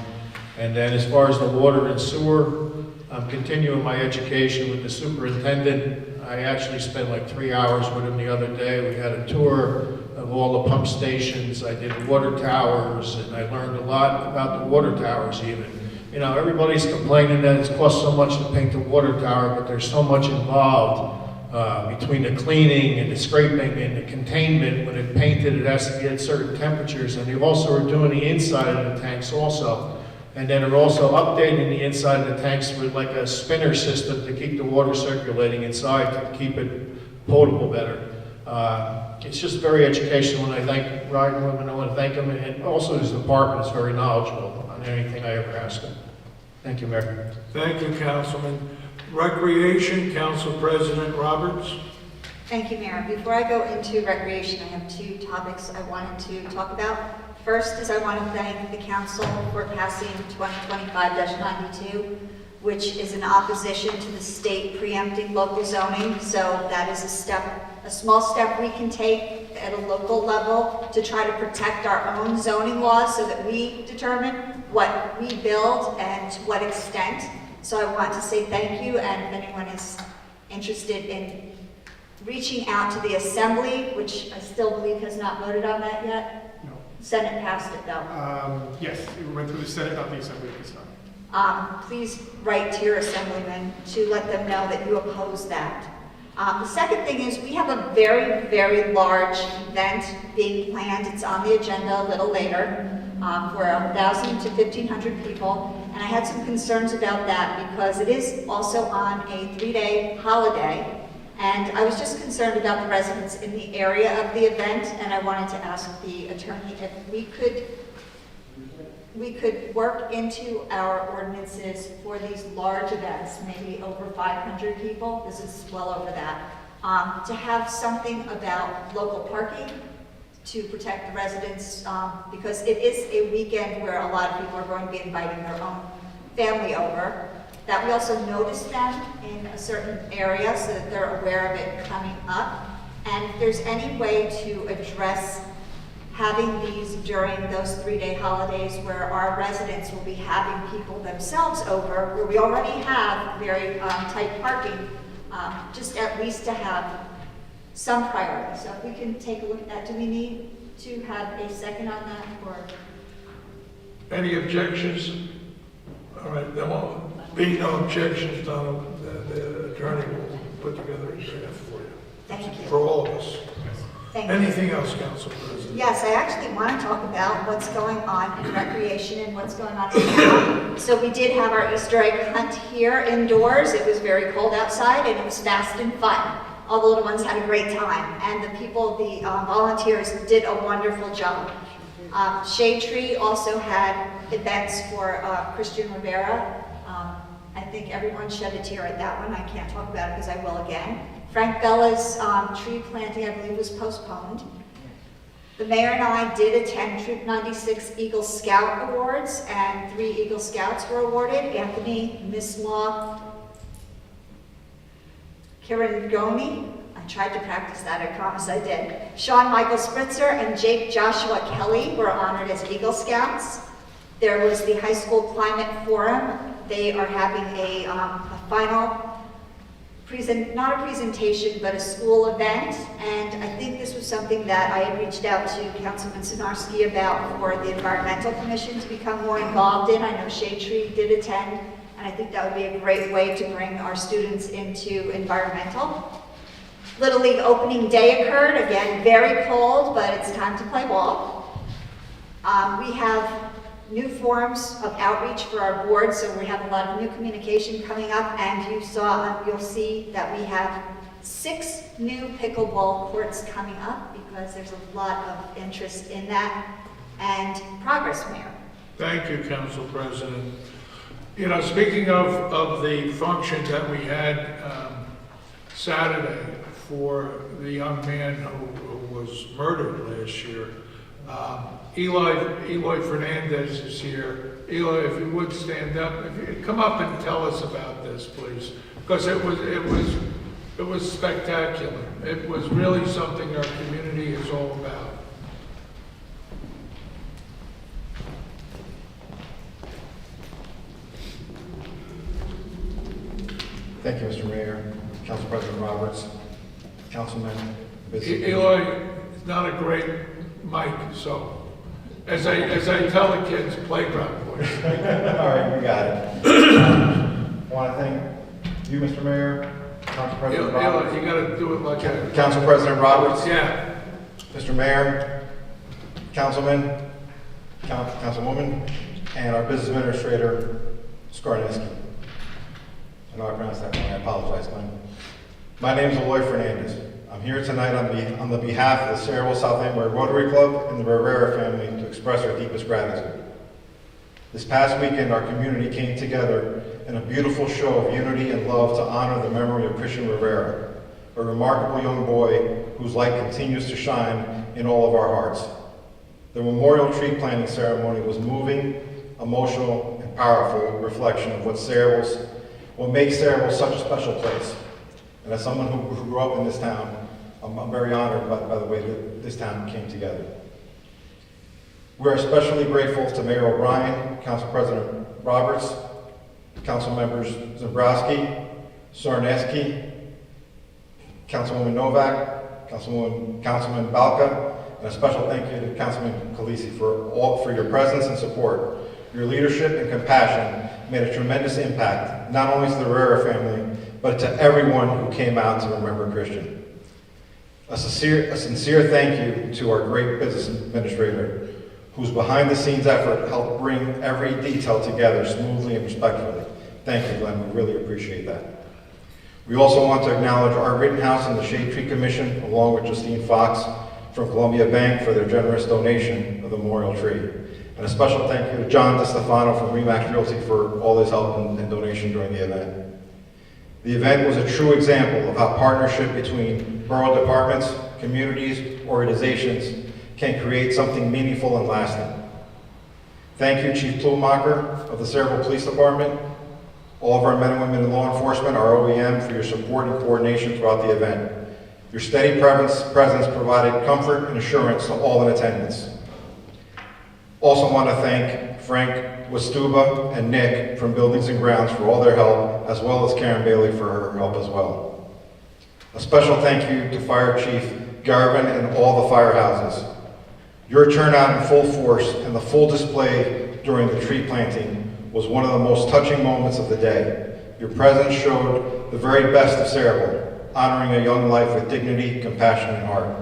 And then as far as the water and sewer, I'm continuing my education with the superintendent. I actually spent like 3 hours with him the other day. We had a tour of all the pump stations. I did water towers, and I learned a lot about the water towers even. You know, everybody's complaining that it's cost so much to paint the water tower, but there's so much involved between the cleaning and the scraping and the containment. When it's painted, it has to be at certain temperatures, and they also are doing the inside of the tanks also. And then they're also updating the inside of the tanks with like a spinner system to keep the water circulating inside to keep it potable better. It's just very educational, and I thank Ryan Women. I want to thank him, and also his department is very knowledgeable on anything I ever ask him. Thank you, Mayor. Thank you, Councilman. Recreation, Council President Roberts. Thank you, Mayor. Before I go into recreation, I have two topics I wanted to talk about. First is I want to thank the council for passing 2025-92, which is in opposition to the state preempting local zoning. So that is a small step we can take at a local level to try to protect our own zoning laws so that we determine what we build and to what extent. So I want to say thank you, and if anyone is interested in reaching out to the Assembly, which I still believe has not voted on that yet. No. Senate passed it though. Yes, it went through the Senate, not the Assembly this time. Please write to your assemblyman to let them know that you oppose that. The second thing is we have a very, very large event being planned. It's on the agenda a little later for 1,000 to 1,500 people. And I had some concerns about that because it is also on a 3-day holiday. And I was just concerned about the residents in the area of the event, and I wanted to ask the attorney if we could work into our ordinances for these large events, maybe over 500 people, this is well over that, to have something about local parking to protect the residents, because it is a weekend where a lot of people are going to be inviting their own family over. That we also notice them in a certain area so that they're aware of it coming up. And if there's any way to address having these during those 3-day holidays where our residents will be having people themselves over, where we already have very tight parking, just at least to have some priority. So if we can take a look at that, do we need to have a second on that, or? Any objections? All right, there won't be no objections, Donald. The attorney will put together a draft for you. Thank you. For all of us. Thank you. Anything else, Council President? Yes, I actually want to talk about what's going on in recreation and what's going on in town. So we did have our Easter egg hunt here indoors. It was very cold outside and it was fast and fun. All the little ones had a great time, and the people, the volunteers did a wonderful job. Shade Tree also had events for Christian Rivera. I think everyone shed a tear at that one. I can't talk about it because I will again. Frank Bella's tree planting, I believe, was postponed. The mayor and I did attend Troop 96 Eagle Scout Awards, and 3 Eagle Scouts were awarded. Anthony Mislaw, Karen Goni, I tried to practice that, I promise I did. Sean Michael Spritzer and Jake Joshua Kelly were honored as Eagle Scouts. There was the High School Climate Forum. They are having a final not a presentation, but a school event, and I think this was something that I had reached out to Councilman Sinarski about for the Environmental Commission to become more involved in. I know Shade Tree did attend, and I think that would be a great way to bring our students into environmental. Little League opening day occurred, again, very cold, but it's time to play ball. We have new forms of outreach for our board, so we have a lot of new communication coming up, and you'll see that we have 6 new pickleball courts coming up because there's a lot of interest in that, and progress, Mayor. Thank you, Council President. You know, speaking of the function that we had Saturday for the young man who was murdered last year, Eloy Fernandez is here. Eloy, if you would stand up, if you come up and tell us about this, please, because it was spectacular. It was really something our community is all about. Thank you, Mr. Mayor, Council President Roberts, Councilman. Eloy is not a great mic, so as I tell the kids, playground voice. All right, you got it. Want to thank you, Mr. Mayor, Council President Roberts. Eloy, you got to do it like a... Council President Roberts. Yeah. Mr. Mayor, Councilman, Councilwoman, and our Business Administrator, Skarneski. I know I pronounced that wrong, I apologize, Glenn. My name is Eloy Fernandez. I'm here tonight on the behalf of the Sayreville South Amboy Rotary Club and the Rivera family to express our deepest gratitude. This past weekend, our community came together in a beautiful show of unity and love to honor the memory of Christian Rivera, a remarkable young boy whose light continues to shine in all of our hearts. The memorial tree planting ceremony was moving, emotional, and powerful reflection of what makes Sayreville such a special place. And as someone who grew up in this town, I'm very honored by the way that this town came together. We're especially grateful to Mayor O'Brien, Council President Roberts, Council Members Zembrowski, Sarneski, Councilwoman Novak, Councilman Balka, and a special thank you to Councilman Khaleesi for your presence and support. Your leadership and compassion made a tremendous impact, not only to the Rivera family, but to everyone who came out to remember Christian. A sincere thank you to our great business administrator, whose behind-the-scenes effort helped bring every detail together smoothly and respectfully. Thank you, Glenn, we really appreciate that. We also want to acknowledge our Rittenhouse and the Shade Tree Commission, along with Justine Fox from Columbia Bank for their generous donation of the memorial tree. And a special thank you to John DeStefano from Remax Realty for all his help and donation during the event. The event was a true example of how partnership between borough departments, communities, organizations can create something meaningful and lasting. Thank you, Chief Plumacher of the Sayreville Police Department, all of our men and women in law enforcement, our OEM, for your support and coordination throughout the event. Your steady presence provided comfort and assurance to all in attendance. Also want to thank Frank Westuba and Nick from Buildings and Grounds for all their help, as well as Karen Bailey for her help as well. A special thank you to Fire Chief Garvin and all the firehouses. Your turnout in full force and the full display during the tree planting was one of the most touching moments of the day. Your presence showed the very best of Sayreville, honoring a young life with dignity, compassion, and heart.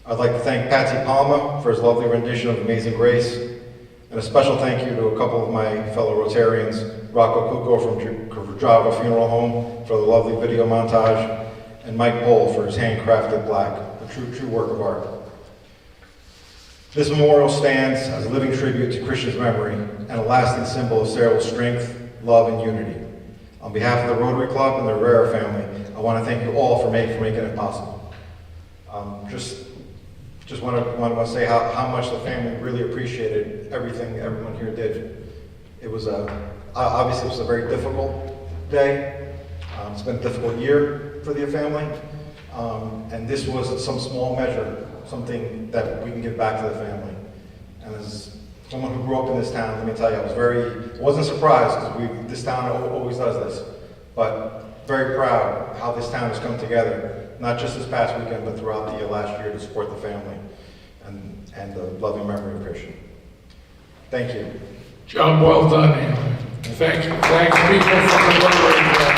I'd like to thank Patsy Palma for his lovely rendition of Amazing Grace, and a special thank you to a couple of my fellow Rotarians, Rocco Cucco from Java Funeral Home for the lovely video montage, and Mike Pohl for his handcrafted plaque, a true work of art. This memorial stands as a living tribute to Christian's memory and a lasting symbol of Sayreville's strength, love, and unity. On behalf of the Rotary Club and the Rivera family, I want to thank you all for making it possible. Just want to say how much the family really appreciated everything everyone here did. It was obviously it was a very difficult day. It's been a difficult year for the family, and this was some small measure, something that we can give back to the family. And as someone who grew up in this town, let me tell you, I wasn't surprised because this town always does this, but very proud how this town has come together. Not just this past weekend, but throughout the last year to support the family and the loving memory of Christian. Thank you. John, well done, Alan. Thank people from the Rotary Club.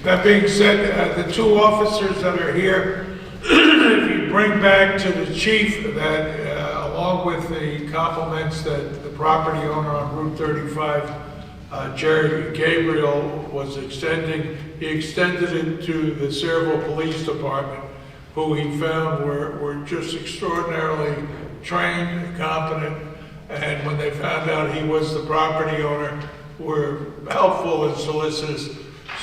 That being said, the two officers that are here, if you bring back to the chief that along with the compliments that the property owner on Route 35, Jerry Gabriel, was extending, he extended it to the Sayreville Police Department, who he found were just extraordinarily trained and competent, and when they found out he was the property owner, were helpful and solicitous.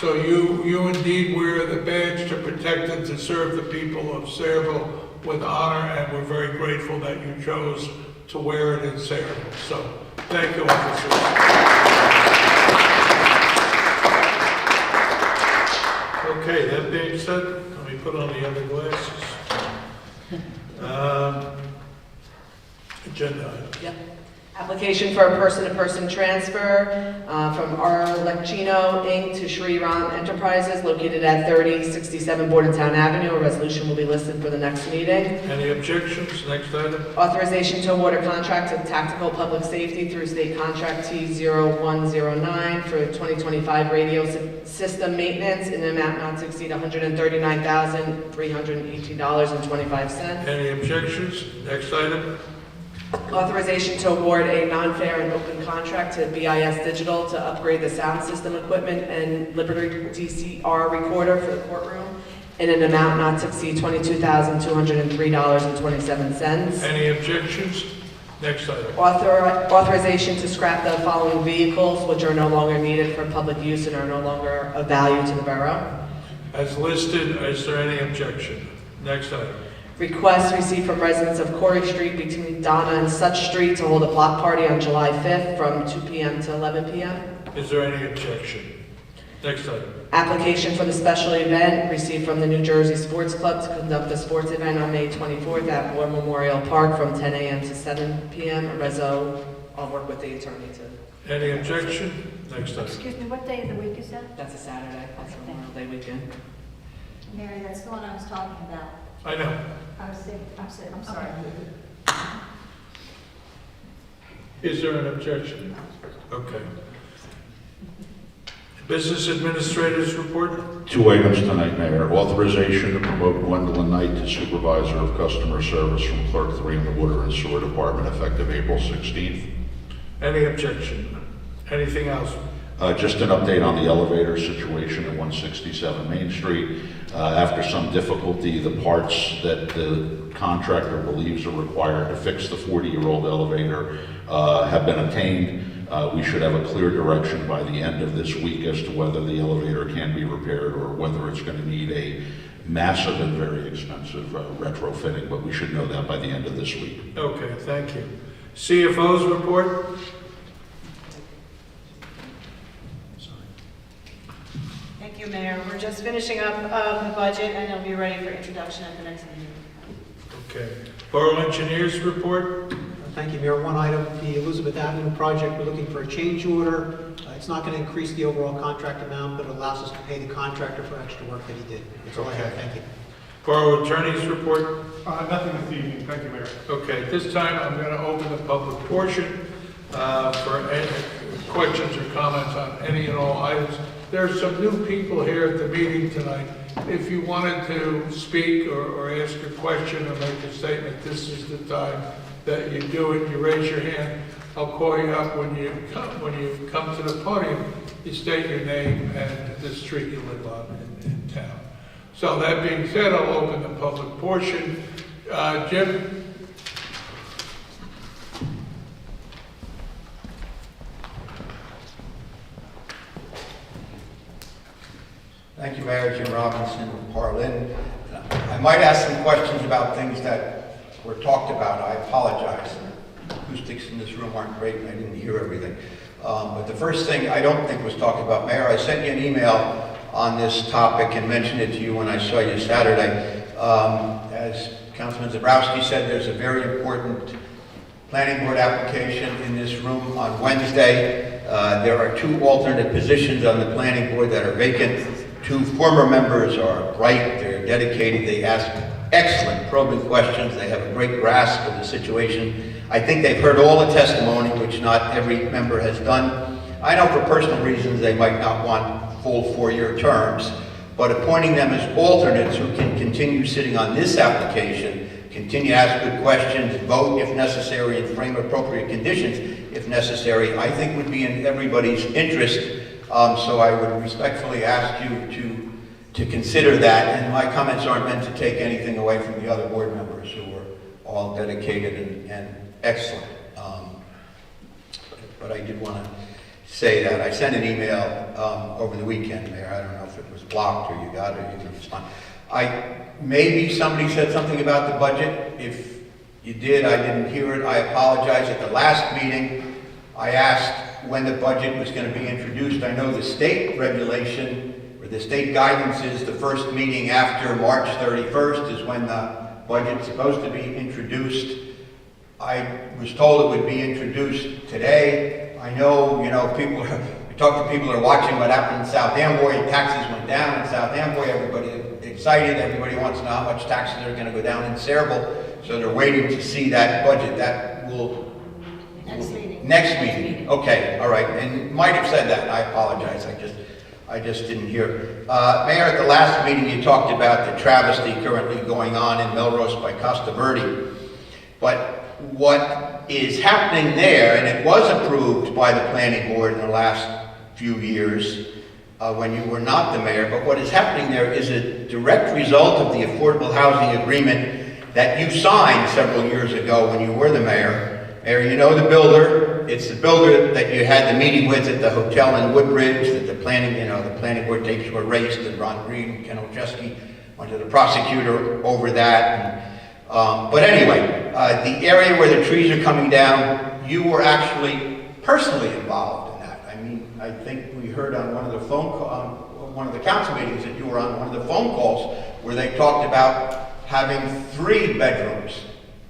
So you indeed wear the badge to protect and to serve the people of Sayreville with honor, and we're very grateful that you chose to wear it in Sayreville. So, thank you, officers. Okay, that being said, let me put on the other glasses. Agenda item. Yep. Application for a person-to-person transfer from R. Lecchino, Inc. to Shri Ram Enterprises located at 3067 Bordentown Avenue. A resolution will be listed for the next meeting. Any objections? Next item. Authorization to award a contract to Tactical Public Safety through State Contract T0109 for 2025 radio system maintenance in an amount not to exceed $139,318.25. Any objections? Next item. Authorization to award a non-fair and open contract to BIS Digital to upgrade the sound system equipment and Liberty DCR recorder for the courtroom in an amount not to exceed $22,203.27. Any objections? Next item. Authorization to scrap the following vehicles which are no longer needed for public use and are no longer of value to the borough. As listed, is there any objection? Next item. Request received from residents of Corey Street between Donna and Such Street to hold a block party on July 5th from 2 p.m. to 11 p.m. Is there any objection? Next item. Application for the special event received from the New Jersey Sports Club to conduct a sports event on May 24th at War Memorial Park from 10 a.m. to 7 p.m. Rezo, I'll work with the attorney to. Any objection? Next item. Excuse me, what day of the week is that? That's a Saturday. That's a Memorial Day weekend. Mary, that's the one I was talking about. I know. I'm sorry. Is there an objection? Okay. Business Administrator's Report. 2 items tonight, Mayor. Authorization to promote Gwendolyn Knight to Supervisor of Customer Service from Clerk 3 in the Water and Sewer Department effective April 16th. Any objection? Anything else? Just an update on the elevator situation at 167 Main Street. After some difficulty, the parts that the contractor believes are required to fix the 40-year-old elevator have been obtained. We should have a clear direction by the end of this week as to whether the elevator can be repaired or whether it's going to need a massive and very expensive retrofitting, but we should know that by the end of this week. Okay, thank you. CFO's report. Thank you, Mayor. We're just finishing up the budget, and it'll be ready for introduction at the next meeting. Okay. Borough Engineer's report. Thank you, Mayor. One item, the Elizabeth Avenue project, we're looking for a change order. It's not going to increase the overall contract amount, but it allows us to pay the contractor for extra work that he did. That's all I have. Thank you. Borough Attorney's report. Nothing this evening. Thank you, Mayor. Okay, at this time, I'm going to open the public portion for any questions or comments on any and all items. There's some new people here at the meeting tonight. If you wanted to speak or ask a question or make a statement, this is the time that you do it. You raise your hand. I'll call you up when you come to the podium. You state your name and the street you live on in town. So that being said, I'll open the public portion. Jim? Thank you, Mayor. Jim Robinson, Parlin. I might ask some questions about things that were talked about. I apologize. Acoustics in this room aren't great and I didn't hear everything. But the first thing I don't think was talked about, Mayor, I sent you an email on this topic and mentioned it to you when I saw you Saturday. As Councilman Zabrowski said, there's a very important planning board application in this room on Wednesday. There are 2 alternate positions on the planning board that are vacant. 2 former members are bright, they're dedicated, they ask excellent probing questions, they have a great grasp of the situation. I think they've heard all the testimony, which not every member has done. I know for personal reasons they might not want full 4-year terms, but appointing them as alternates who can continue sitting on this application, continue to ask good questions, vote if necessary, and frame appropriate conditions if necessary, I think would be in everybody's interest. So I would respectfully ask you to consider that, and my comments aren't meant to take anything away from the other board members who were all dedicated and excellent. But I did want to say that. I sent an email over the weekend, Mayor. I don't know if it was blocked or you got it, or you can respond. Maybe somebody said something about the budget. If you did, I didn't hear it. I apologize. At the last meeting, I asked when the budget was going to be introduced. I know the state regulation, or the state guidance is the first meeting after March 31st is when the budget's supposed to be introduced. I was told it would be introduced today. I know, people are, we talk to people who are watching what happened in South Amboy. Taxes went down in South Amboy. Everybody excited. Everybody wants to know how much taxes are going to go down in Sayreville. So they're waiting to see that budget. That will... Next meeting. Next meeting. Okay, all right. And might have said that. I apologize. I just didn't hear. Mayor, at the last meeting you talked about the travesty currently going on in Melrose by Costa Verde. But what is happening there, and it was approved by the planning board in the last few years when you were not the mayor, but what is happening there is a direct result of the affordable housing agreement that you signed several years ago when you were the mayor. Mayor, you know the builder. It's the builder that you had the meeting with at the hotel in Woodbridge, that the planning board tapes were erased, and Ron Green and Ken Olszewski went to the prosecutor over that. But anyway, the area where the trees are coming down, you were actually personally involved in that. I mean, I think we heard on one of the council meetings that you were on one of the phone calls where they talked about having 3 bedrooms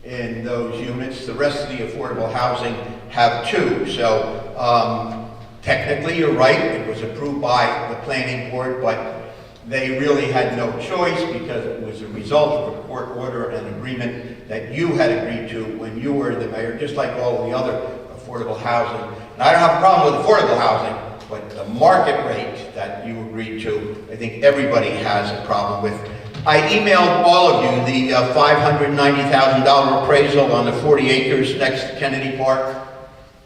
in those units. The rest of the affordable housing have 2. So technically, you're right. It was approved by the planning board, but they really had no choice because it was a result of a court order and agreement that you had agreed to when you were the mayor, just like all the other affordable housing. And I don't have a problem with affordable housing, but the market rate that you agreed to, I think everybody has a problem with. I emailed all of you the $590,000 appraisal on the 40 acres next to Kennedy Park.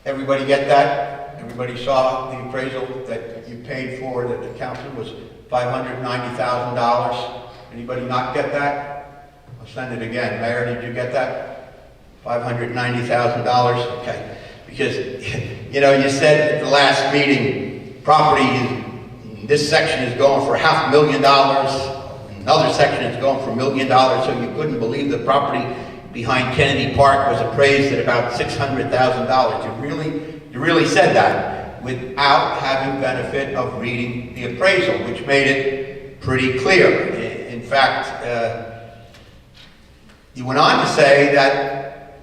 Everybody get that? Everybody saw the appraisal that you paid for, that the council was $590,000. Anybody not get that? I'll send it again. Mayor, did you get that? $590,000? Okay. Because, you said at the last meeting, property in this section is going for $500,000. Another section is going for $1 million, so you couldn't believe the property behind Kennedy Park was appraised at about $600,000. You really said that without having benefit of reading the appraisal, which made it pretty clear. In fact, you went on to say that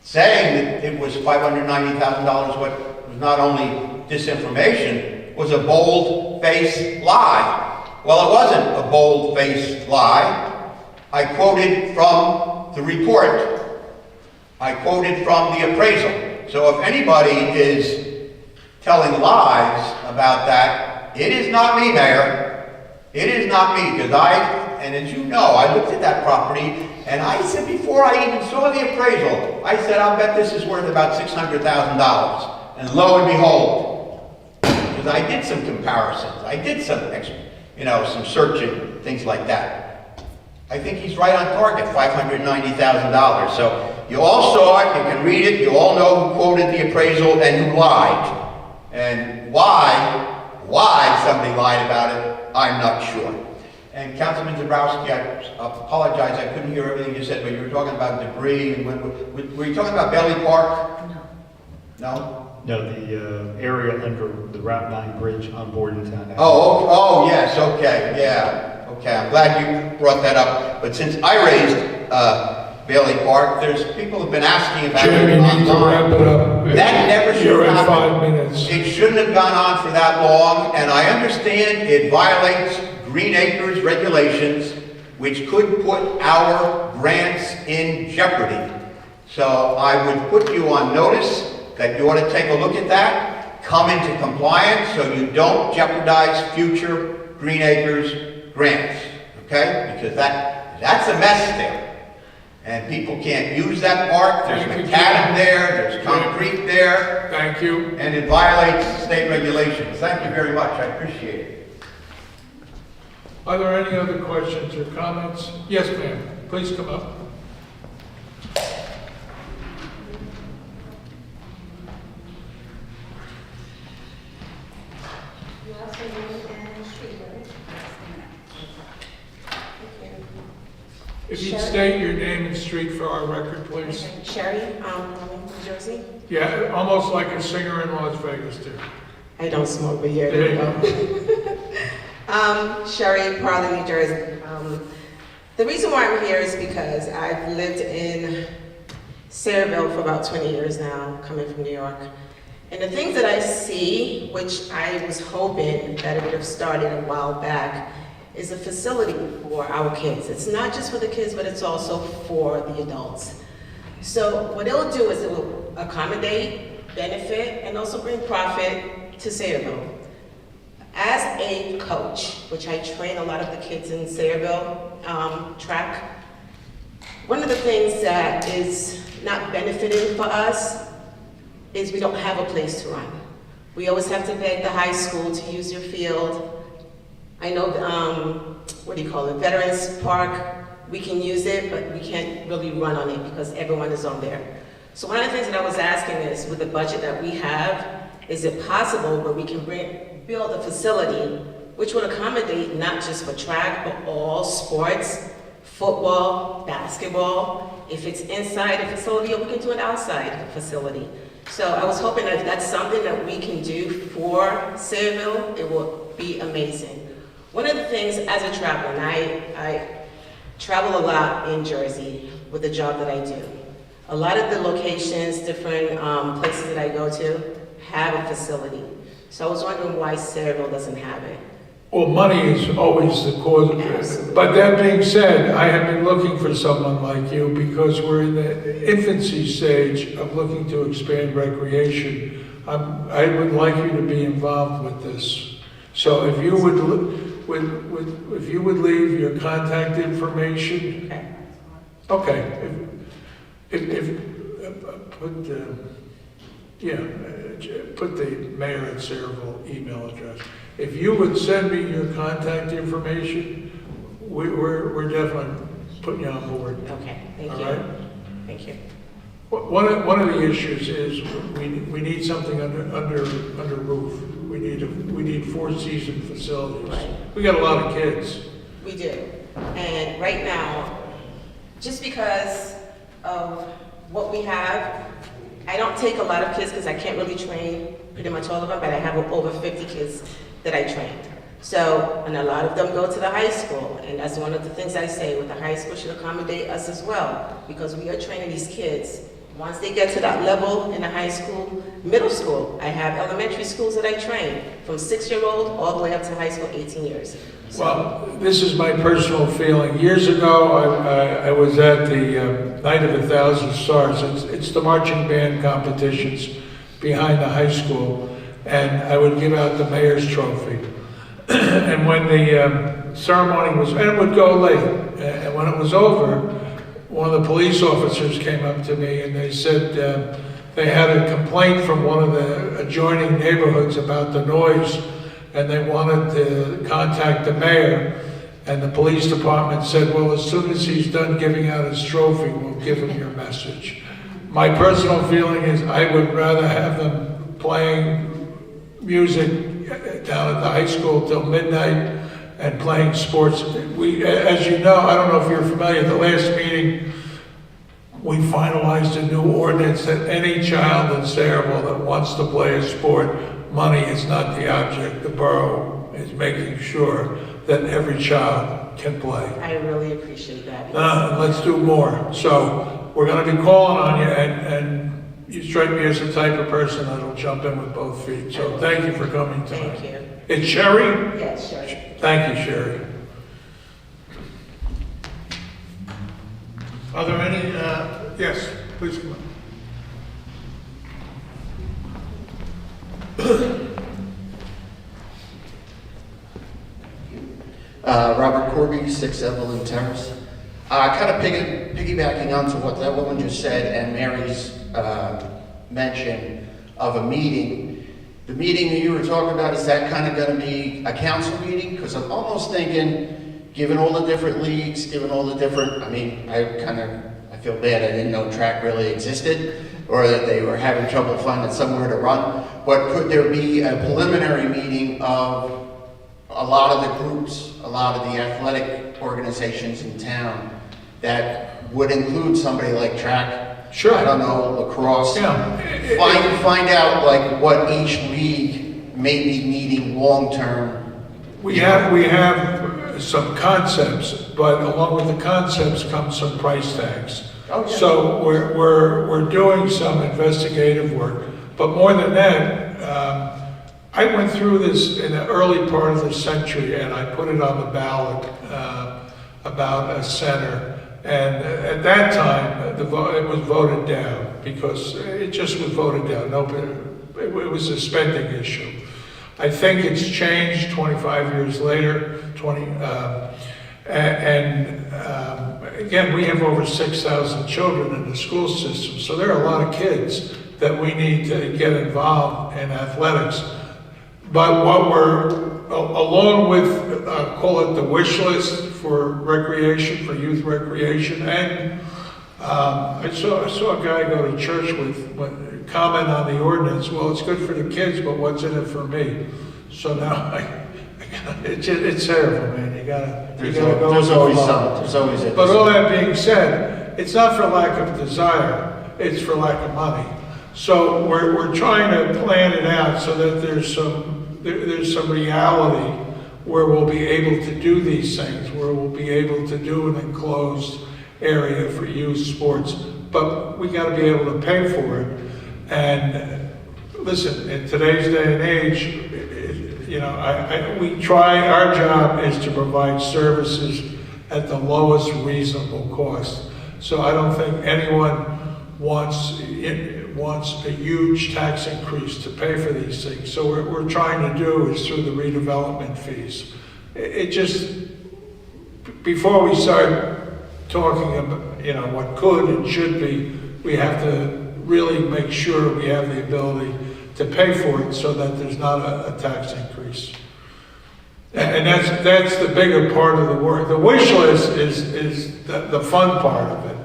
saying that it was $590,000 what was not only disinformation, was a bold-faced lie. Well, it wasn't a bold-faced lie. I quoted from the report. I quoted from the appraisal. So if anybody is telling lies about that, it is not me, Mayor. It is not me, because and as you know, I looked at that property, and I said before I even saw the appraisal, I said, I'll bet this is worth about $600,000. And lo and behold, because I did some comparisons, I did some some searching, things like that. I think he's right on target, $590,000. So you all saw it, you can read it, you all know who quoted the appraisal and who lied. And why somebody lied about it, I'm not sure. And Councilman Zabrowski, I apologize, I couldn't hear everything you said, but you were talking about debris, and were you talking about Bailey Park? No. No? No, the area under the Route 9 bridge on Bordentown. Oh, yes, okay, yeah. Okay, I'm glad you brought that up. But since I raised Bailey Park, there's people have been asking about Jim, it you need to wrap it up. That never should You're have at happened. 5 minutes. It shouldn't have gone on for that long, and I understand it violates Green Acres regulations, which could put our grants in jeopardy. So I would put you on notice that you ought to take a look at that, come into compliance so you don't jeopardize future Green Acres grants, okay? Because that's a mess there. And people can't use that park, there's macadam there, there's concrete there. Thank you. And it violates state regulations. Thank you very much, I appreciate it. Are there any other questions or comments? Yes, ma'am. Please come up. you state your name and street for our record, please? Sherry, New Jersey. Yeah, almost like a singer in Las Vegas, too. I don't smoke, but yeah, there you go. Sherry, Parley, New Jersey. The reason why I'm here is because I've lived in Sayreville for about 20 years now, coming from New York. And the things that I see, which I was hoping that it would have started a while back, is a facility for our kids. It's not just for the kids, but it's also for the adults. So what it'll do is it will accommodate, benefit, and also bring profit to Sayreville. As a coach, which I train a lot of the kids in Sayreville track, one of the things that is not benefiting for us is we don't have a place to run. We always have to beg the high school to use your field. I know, Veterans Park, we can use it, but we can't really run on it because everyone is on there. So one of the things that I was asking is, with the budget that we have, is it possible where we can build a facility which would accommodate not just for track, but all sports, football, basketball. If it's inside a facility, or we can do it outside a facility. So I was hoping that if that's something that we can do for Sayreville, it will be amazing. One of the things as a traveler, and I travel a lot in Jersey with the job that I do. A lot of the locations, different places that I go to, have a facility. So I was wondering why Sayreville doesn't have it. Well, money is always the cause of it. But that being said, I have been looking for someone like you because we're in the infancy stage of looking to expand recreation. I would like you to be involved with this. So if you if you would leave your contact information. Okay. Put the mayor at Sayreville email address. If you would send me your contact information, we're definitely putting you on board. Okay, thank All you. right? Thank you. One of the issues is we need something under roof. We need four-season facilities. Right. We got a lot of kids. We do. And right now, just because of what we have, I don't take a lot of kids because I can't really train pretty much all of them, but I have over 50 kids that I train. So, and a lot of them go to the high school, and that's one of the things I say, with the high school should accommodate us as well, because we are training these kids. Once they get to that level in the high school, middle school, I have elementary schools that I train, from 6-year-old all the way up to high school, 18 years. So, Well, this is my personal feeling. Years ago, I was at the Night of 1,000 Stars. It's the marching band competitions behind the high school, and I would give out the mayor's trophy. And when the ceremony was, and it would go late, and when it was over, one of the police officers came up to me and they said they had a complaint from one of the adjoining neighborhoods about the noise, and they wanted to contact the mayor. And the police department said, well, as soon as he's done giving out his trophy, we'll give him your message. My personal feeling is I would rather have them playing music down at the high school till midnight and playing sports. As you know, I don't know if you're familiar, the last meeting, we finalized a new ordinance that any child in Sayreville that wants to play a sport, money is not the object. The borough is making sure that every child can play. I really appreciate that. Let's do more. So we're going to be calling on you, and you strike me as the type of person that'll jump in with both feet. So thank you for coming tonight. Thank you. It's Sherry? Yes, Sherry. Thank you, Sherry. Are there any, yes, please come on. Robert Corby, 6 Evelyn Terrace. Kind of piggybacking onto what that woman just said and Mary's mention of a meeting. The meeting that you were talking about, is that kind of going to be a council meeting? Because I'm almost thinking, given all the different leagues, given all the different, I mean, I feel bad I didn't know track really existed, or that they were having trouble finding somewhere to run. But could there be a preliminary meeting of a lot of the groups, a lot of the athletic organizations in town, that would include somebody like track. Sure. I don't know, lacrosse. Yeah. Find out like what each league may be needing long-term. We have some concepts, but along with the concepts comes some price tags. Oh, yeah. So we're doing some investigative work, but more than that, I went through this in the early part of the century, and I put it on the ballot about a center. And at that time, it was voted down because it just was voted down. It was a spending issue. I think it's changed 25 years later. Again, we have over 6,000 children in the school system, so there are a lot of kids that we need to get involved in athletics. But what along with, call it the wish list for recreation, for youth recreation, and I saw a guy go to church with comment on the ordinance, well, it's good for the kids, but what's in it for me? So now it's Sayreville, man, you gotta go. There's always some, there's always a. But all that being said, it's not for lack of desire, it's for lack of money. So we're trying to plan it out so that there's some reality where we'll be able to do these things, where we'll be able to do an enclosed area for youth sports, but we gotta be able to pay for it. And listen, in today's day and age, we try, our job is to provide services at the lowest reasonable cost. So I don't think anyone wants a huge tax increase to pay for these things. So what we're trying to do is through the redevelopment fees. It just, before we start talking about, what could and should be, we have to really make sure we have the ability to pay for it so that there's not a tax increase. And that's the bigger part of the work. The wish list is the fun part of it.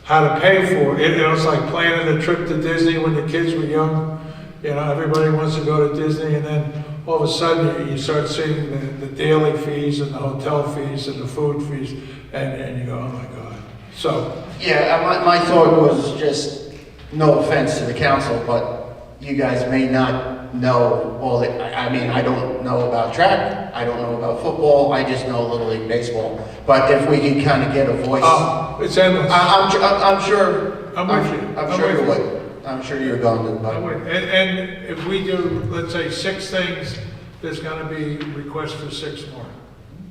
How to pay for it. It's like planning a trip to Disney when the kids were young. Everybody wants to go to Disney, and then all of a sudden you start seeing the daily fees and the hotel fees and the food fees, and you go, oh my God. So. Yeah, my thought was just, no offense to the council, but you guys may not know all that. I mean, I don't know about track, I don't know about football, I just know Little League baseball. But if we can kind of get a voice. It's endless. I'm sure. I'm with you. I'm sure you would. I'm sure you're going to. I would. And if we do, let's say 6 things, there's gonna be requests for 6 more.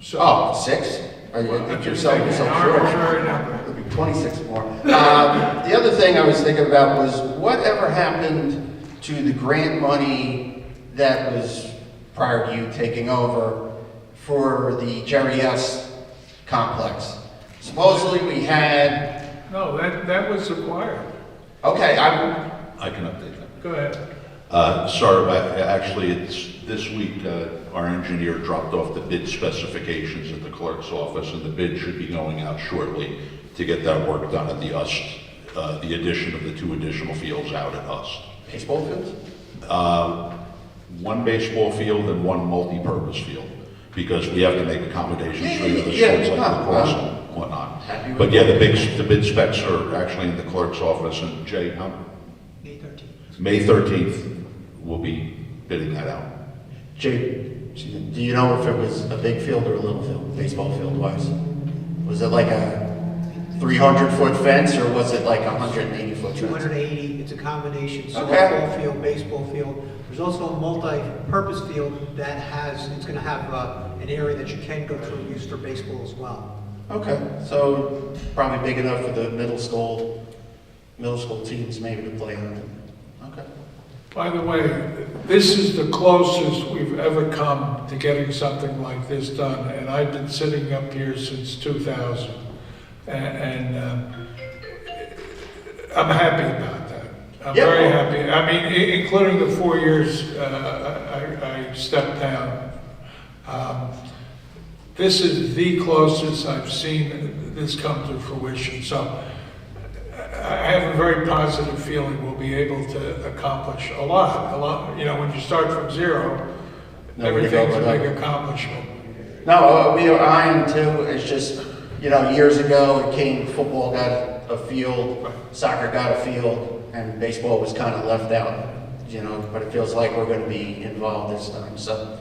So. 6? Are you Well, yourself arbitrary number. There'll be 26 more. The other thing I was thinking about was whatever happened to the grant money that was prior to you taking over for the Jerry S. complex. Supposedly we had. No, that was acquired. Okay, I can update that. Go ahead. Sorry, actually, it's this week, our engineer dropped off the bid specifications at the clerk's office, and the bid should be going out shortly to get that work done at the UST, the addition of the 2 additional fields out at UST. Baseball fields? 1 baseball field and 1 multi-purpose field, because we have to make accommodations for the Yeah, sports like lacrosse and whatnot. But yeah, the bid specs are actually in the clerk's office, and Jay, May 13th. May 13th, we'll be bidding that out. Jay, do you know if it was a big field or a little field, baseball field wise? Was it like a 300-foot fence, or was it like a 180-foot fence? 280, it's a combination, Okay. softball field, baseball field. There's also a multi-purpose field that it's going to have an area that you can go to and use for baseball as well. Okay, so probably big enough for the middle school teams maybe to play on. Okay. By the way, this is the closest we've ever come to getting something like this done, and I've been sitting up here since 2000. And I'm happy about that. I'm very happy. I mean, including the 4 years I stepped down. This is the closest I've seen this come to fruition. So I have a very positive feeling we'll be able to accomplish a lot. When you start from zero, everything's a big accomplishment. No, I am too. It's just, You know, years ago, it came, football got a field, soccer got a field, and baseball was kind of left out, you know, but it feels like we're going to be involved this time, so,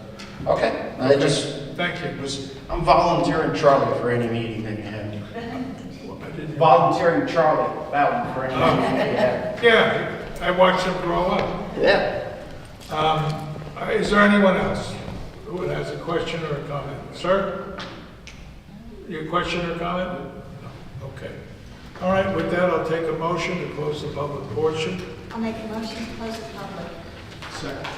okay. I just, Thank you. I'm volunteering Charlie for any meeting that you have. Volunteering Charlie Bowden for any meeting that you have. Yeah, I watched him grow up. Yeah. Is there anyone else who has a question or a comment? Sir? Your question or comment? No. Okay. All right, with that, I'll take a motion to close the public portion. I'll make a motion to close the public. Second.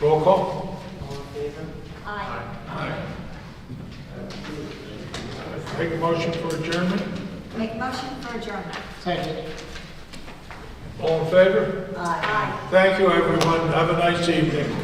Roll call. All in favor? Aye. Aye. Take a motion for adjournment. Make a motion for adjournment. Second. All in favor? Aye. Thank you, everyone. Have a nice evening.